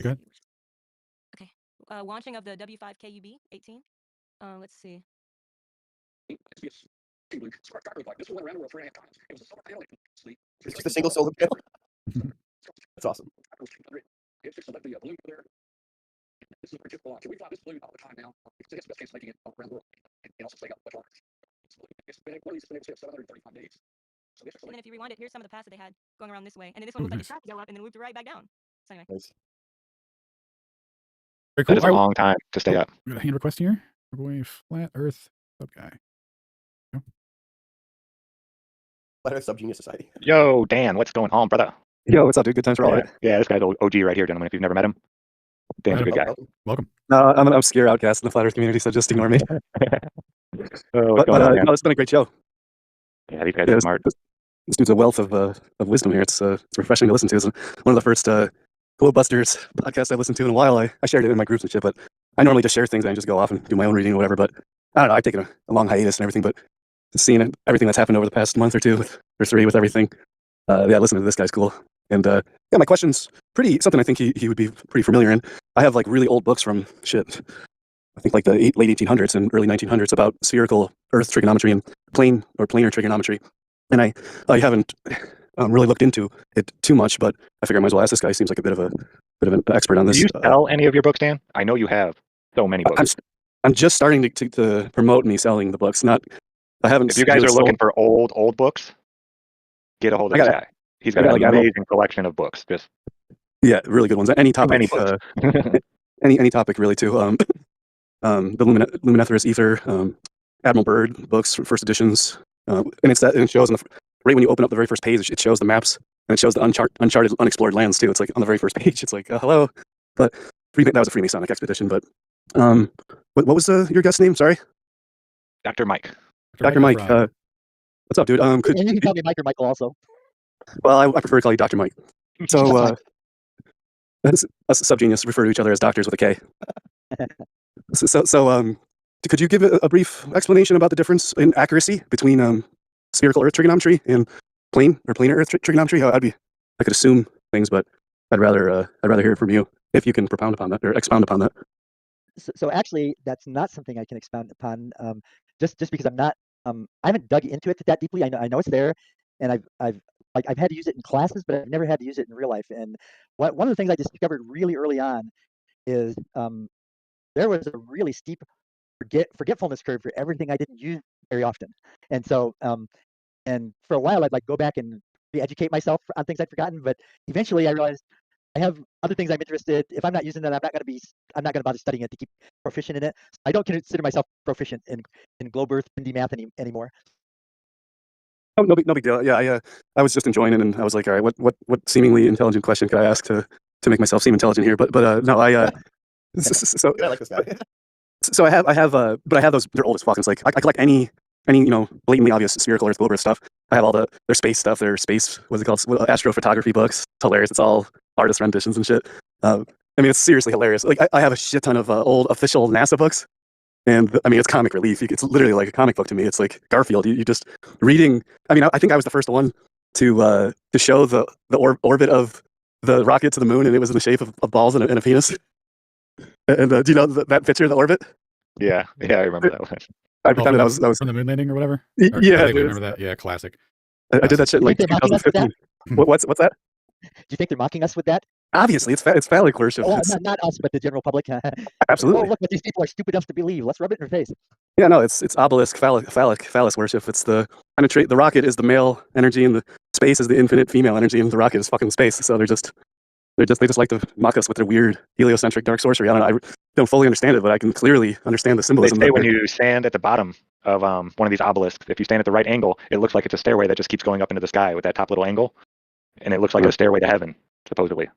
Good. Okay. Launching of the W5 KUB 18. Let's see. It's just a single solar panel. That's awesome. And then if you rewind it, here's some of the paths that they had going around this way. And then this one looked like the track to go up and then looped right back down. So anyway. Nice. Very cool. That is a long time to stay up. We got a hand request here. Our boy Flat Earth Sub Guy. Flat Earth Subgenius Society. Yo, Dan, what's going on, brother? Yo, what's up, dude? Good times for all, right? Yeah, this guy's OG right here, gentlemen. If you've never met him, Dan's a good guy. Welcome. No, I'm an obscure outcast in the flat Earth community, so just ignore me. No, it's been a great show. Yeah, these guys are smart. This dude's a wealth of wisdom here. It's refreshing to listen to. It's one of the first Globebusters podcasts I've listened to in a while. I shared it in my groups and shit, but I normally just share things and I just go off and do my own reading or whatever. But I don't know. I've taken a long hiatus and everything, but just seeing everything that's happened over the past month or two or three with everything, yeah, listening to this guy's cool. And yeah, my question's something I think he would be pretty familiar in. I have like really old books from I think like the late 1800s and early 1900s about spherical Earth trigonometry and planar trigonometry. And I haven't really looked into it too much, but I figure I might as well ask this guy. He seems like a bit of an expert on this. Do you sell any of your books, Dan? I know you have so many books. I'm just starting to promote me selling the books. I haven't. If you guys are looking for old books, get a hold of this guy. He's got an amazing collection of books. Just really good ones. Any topic. Many books. any topic really too. The Luminetherius Ether, Admiral Byrd books, first editions, and it shows right when you open up the very first page, it shows the maps and it shows the uncharted, unexplored lands too. It's like on the very first page. It's like hello, but that was a Freemasonic expedition. But what was your guest's name? Sorry, Dr. Mike. Dr. Mike. What's up, dude? And you can call me Mike or Michael also. Well, I prefer to call you Dr. Mike. So us Subgenius refer to each other as doctors with a K. So could you give a brief explanation about the difference in accuracy between spherical Earth trigonometry and planar Earth trigonometry? I could assume things, but I'd rather hear it from you if you can propound upon that or expound upon that. So actually, that's not something I can expound upon. Just because I haven't dug into it that deeply. I know it's there, and I've had to use it in classes, but I've never had to use it in real life. And one of the things I discovered really early on is there was a really steep forgetfulness curve for everything I didn't use very often. And so and for a while I'd like go back and re-educate myself on things I'd forgotten, but eventually I realized I have other things I'm interested. If I'm not using that, I'm not going to bother studying it to keep proficient in it. So I don't consider myself proficient in Globe Earth Indie math anymore. Oh, no big deal. Yeah, I was just enjoying it, and I was like, all right, what seemingly intelligent question could I ask to make myself seem intelligent here? But no, I so I like this guy. So I have those. They're old as fuck. It's like I collect any blatantly obvious spherical Earth, Globe Earth stuff. I have all their space stuff, their space, what's it called, astrophotography books. It's hilarious. It's all artist renditions and shit. I mean, it's seriously hilarious. Like I have a shit ton of old official NASA books, and I mean, it's comic relief. It's literally like a comic book to me. It's like Garfield. You just reading. I mean, I think I was the first one to show the orbit of the rocket to the moon, and it was in the shape of balls and a penis. And do you know that picture of the orbit? Yeah, I remember that one. I pretended that was from the moon landing or whatever. Yeah, I remember that. Yeah, classic. I did that shit in like 2015. What's that? Do you think they're mocking us with that? Obviously, it's phallic worship. Oh, not us, but the general public. Absolutely. Oh, look what these people are stupid enough to believe. Let's rub it in their face. Yeah, no, it's obelisk phallus worship. It's the rocket is the male energy and the space is the infinite female energy, and the rocket is fucking space. So they just like to mock us with their weird heliocentric dark sorcery. I don't fully understand it, but I can clearly understand the symbolism. They say when you stand at the bottom of one of these obelisks, if you stand at the right angle, it looks like it's a stairway that just keeps going up into the sky with that top little angle, and it looks like a stairway to heaven, supposedly.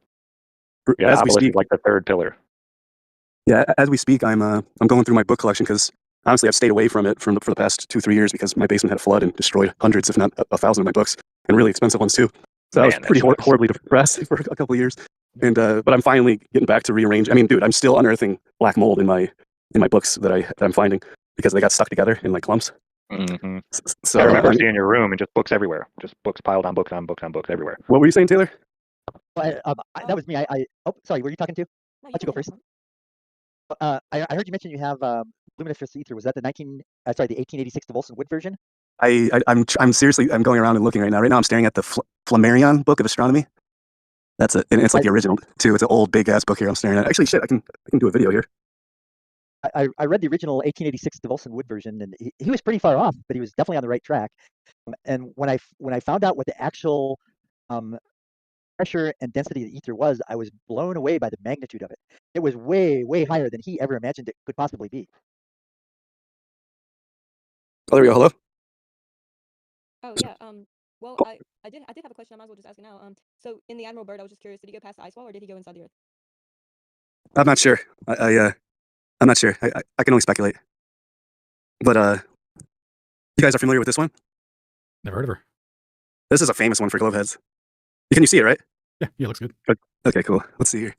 Yeah, as we speak, like the third pillar. Yeah, as we speak, I'm going through my book collection because honestly, I've stayed away from it for the past 2-3 years because my basement had a flood and destroyed hundreds, if not 1,000, of my books, and really expensive ones too. So I was pretty horribly depressed for a couple of years, and but I'm finally getting back to rearrange. I mean, dude, I'm still unearthing black mold in my books that I'm finding because they got stuck together in like clumps. Mm-hmm. So I remember seeing your room and just books everywhere, just books piled on books on books on books everywhere. What were you saying, Taylor? That was me. Oh, sorry. Were you talking to? Why don't you go first? I heard you mention you have luminescence ether, was that the 1886 de Volson-Wood version? I'm seriously, I'm going around and looking right now. Right now I'm staring at the Flammarion book of astronomy. That's it, and it's like the original too. It's an old big ass book here I'm staring at. Actually, shit, I can do a video here. I read the original 1886 de Volson-Wood version, and he was pretty far off, but he was definitely on the right track. And when I found out what the actual pressure and density of the ether was, I was blown away by the magnitude of it. It was way, way higher than he ever imagined it could possibly be. Oh, there we go. Hello. Oh yeah. Well, I did have a question. I might as well just ask it now. So in the Admiral Byrd, I was just curious. Did he go past the ice wall, or did he go inside the Earth? I'm not sure. I'm not sure. I can only speculate. But you guys are familiar with this one? Never heard of her. This is a famous one for globe heads. Can you see it, right? Yeah, it looks good. Okay, cool. Let's see here.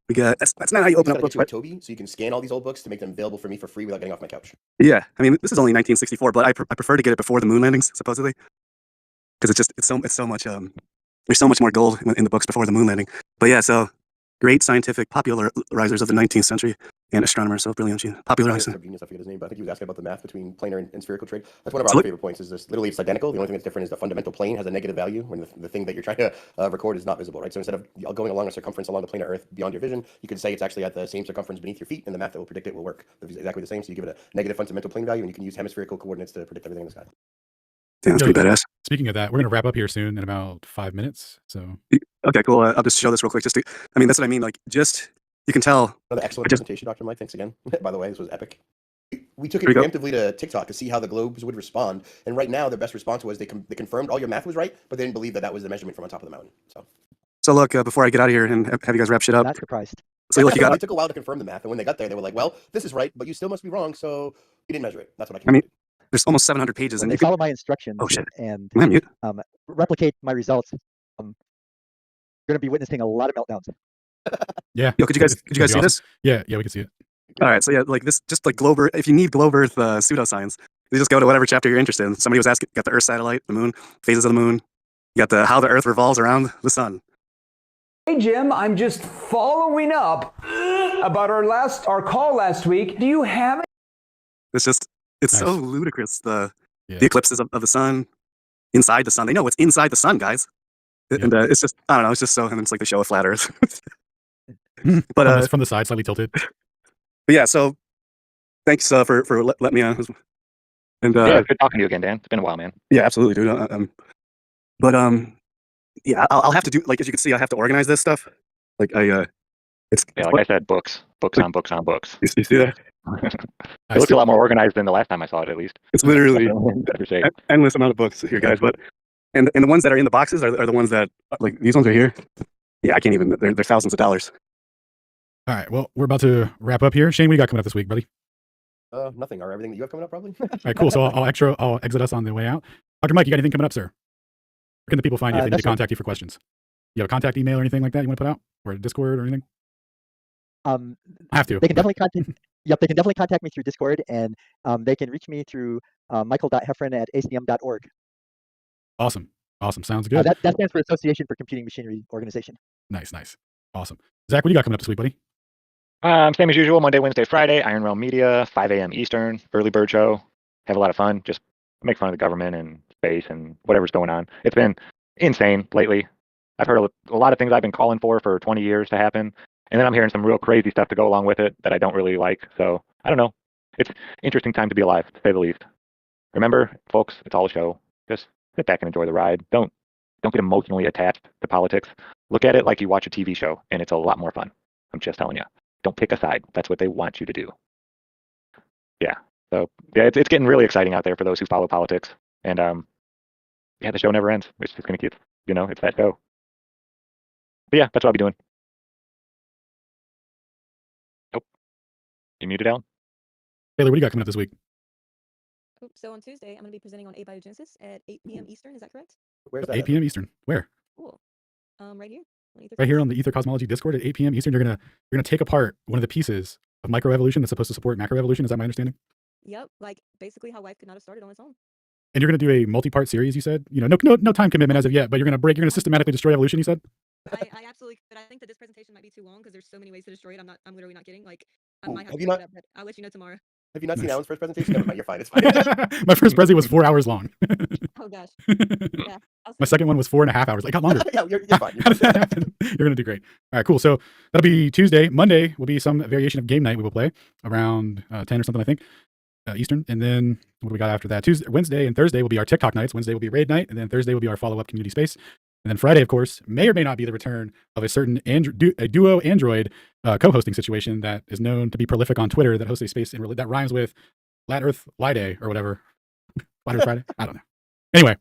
We got that's not how you open up books, right? Toby, so you can scan all these old books to make them available for me for free without getting off my couch. Yeah, I mean this is only 1964, but I prefer to get it before the moon landings, supposedly, because it's so much there's so much more gold in the books before the moon landing. But yeah, so great scientific popularizers of the 19th century and astronomers, so brilliant popularizer. Subgenius, I forget his name, but I think he was asking about the math between planar and spherical trade. That's one of our other favorite points. Is this literally it's identical? The only thing that's different is the fundamental plane has a negative value when the thing that you're trying to record is not visible, right? So instead of going along a circumference along the planar Earth beyond your vision, you could say it's actually at the same circumference beneath your feet, and the math that will predict it will work. It's exactly the same. So you give it a negative fundamental plane value, and you can use hemispherical coordinates to predict everything in the sky. Yeah, that's pretty badass. Speaking of that, we're going to wrap up here soon in about 5 minutes. So okay, cool. I'll just show this real quick. I mean, that's what I mean. Like, you can tell. Another excellent presentation, Dr. Mike. Thanks again. By the way, this was epic. We took it preemptively to TikTok to see how the globes would respond, and right now their best response was they confirmed all your math was right, but they didn't believe that was the measurement from on top of the mountain. So look, before I get out of here and have you guys wrap shit up. Not surprised. So look, it took a while to confirm the math, and when they got there, they were like, "Well, this is right, but you still must be wrong, so you didn't measure it." That's what I mean, there's almost 700 pages, and they follow my instructions. Oh shit! And replicate my results. You're going to be witnessing a lot of meltdowns. Yeah. Yo, could you guys see awesome. this? Yeah, we can see it. All right, so yeah, like this, just like globe Earth. If you need globe Earth pseudoscience, you just go to whatever chapter you're interested in. Somebody was asking, got the Earth satellite, the moon, phases of the moon. You got the how the Earth revolves around the sun. Hey Jim, I'm just following up about our call last week. Do you have? It's so ludicrous. The eclipses of the sun, inside the sun. They know what's inside the sun, guys. And it's just, I don't know. It's just so, and it's like the show of flat Earth. But from the side, slightly tilted. But yeah, so thanks for letting me on. And yeah, good talking to you again, Dan. It's been a while, man. Yeah, absolutely, dude. Yeah, I'll have to do, like, as you can see, I have to organize this stuff. Like it's like I said, books on books on books. You see that? It looks a lot more organized than the last time I saw it, at least. It's literally endless amount of books here, guys. But and the ones that are in the boxes are the ones that, like, these ones right here. Yeah, I can't even. They're thousands of dollars. All right, well, we're about to wrap up here. Shane, what do you got coming up this week, buddy? Nothing. Or everything that you have coming up, probably. All right, cool. So I'll exit us on the way out. Dr. Mike, you got anything coming up, sir? Where can the people find you if they need to contact you for questions? You have a contact email or anything like that you want to put out, or a Discord or anything? I have to. They can definitely contact. Yep, they can definitely contact me through Discord, and they can reach me through michael.heffron@acm.org. Awesome. Sounds good. That stands for Association for Computing Machinery Organization. Nice. Awesome. Zach, what do you got coming up this week, buddy? Same as usual, Monday, Wednesday, Friday, Iron Realm Media, 5 a.m. Eastern, early bird show. Have a lot of fun. Just make fun of the government and space and whatever's going on. It's been insane lately. I've heard a lot of things I've been calling for 20 years to happen. And then I'm hearing some real crazy stuff to go along with it that I don't really like. So I don't know. It's an interesting time to be alive, to say the least. Remember, folks, it's all a show. Just sit back and enjoy the ride. Don't get emotionally attached to politics. Look at it like you watch a TV show, and it's a lot more fun. I'm just telling you. Don't pick a side. That's what they want you to do. Yeah. So yeah, it's getting really exciting out there for those who follow politics. And the show never ends. It's just gonna keep, it's that show. But yeah, that's what I'll be doing. Nope. You muted, Alan? Taylor, what do you got coming up this week? So on Tuesday, I'm going to be presenting on abiogenesis at 8 p.m. Eastern. Is that correct? Where's that? 8 p.m. Eastern. Where? Cool. Right here. Right here on the Ether Cosmology Discord at 8 p.m. Eastern. You're gonna take apart one of the pieces of microevolution that's supposed to support macroevolution. Is that my understanding? Yep. Like basically how life could not have started on its own. And you're gonna do a multi-part series. You said, no time commitment as of yet, but you're gonna systematically destroy evolution. You said. I absolutely could. I think that this presentation might be too long because there's so many ways to destroy it. I'm literally not kidding. Like I might have to have you break not? it up, but I'll let you know tomorrow. Have you not seen Nice. Alan's first presentation? Never mind, you're fine. It's fine. My first Prezi was 4 hours long. Oh gosh. Yeah. My second one was 4.5 hours. It got longer. Yeah, you're fine. How did that happen? You're going to do great. All right, cool. So that'll be Tuesday. Monday will be some variation of game night we will play around 10 or something, I think, Eastern. And then what do we got after that? Wednesday and Thursday will be our TikTok nights. Wednesday will be raid night. And then Thursday will be our follow-up community space. And then Friday, of course, may or may not be the return of a certain a duo Android co-hosting situation that is known to be prolific on Twitter that hosts a space that rhymes with Flat Earth Lie Day or whatever. Flat Earth Friday? I don't know. Anyway,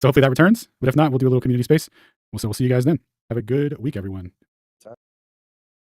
so hopefully that returns. But if not, we'll do a little community space. So we'll see you guys then. Have a good week, everyone.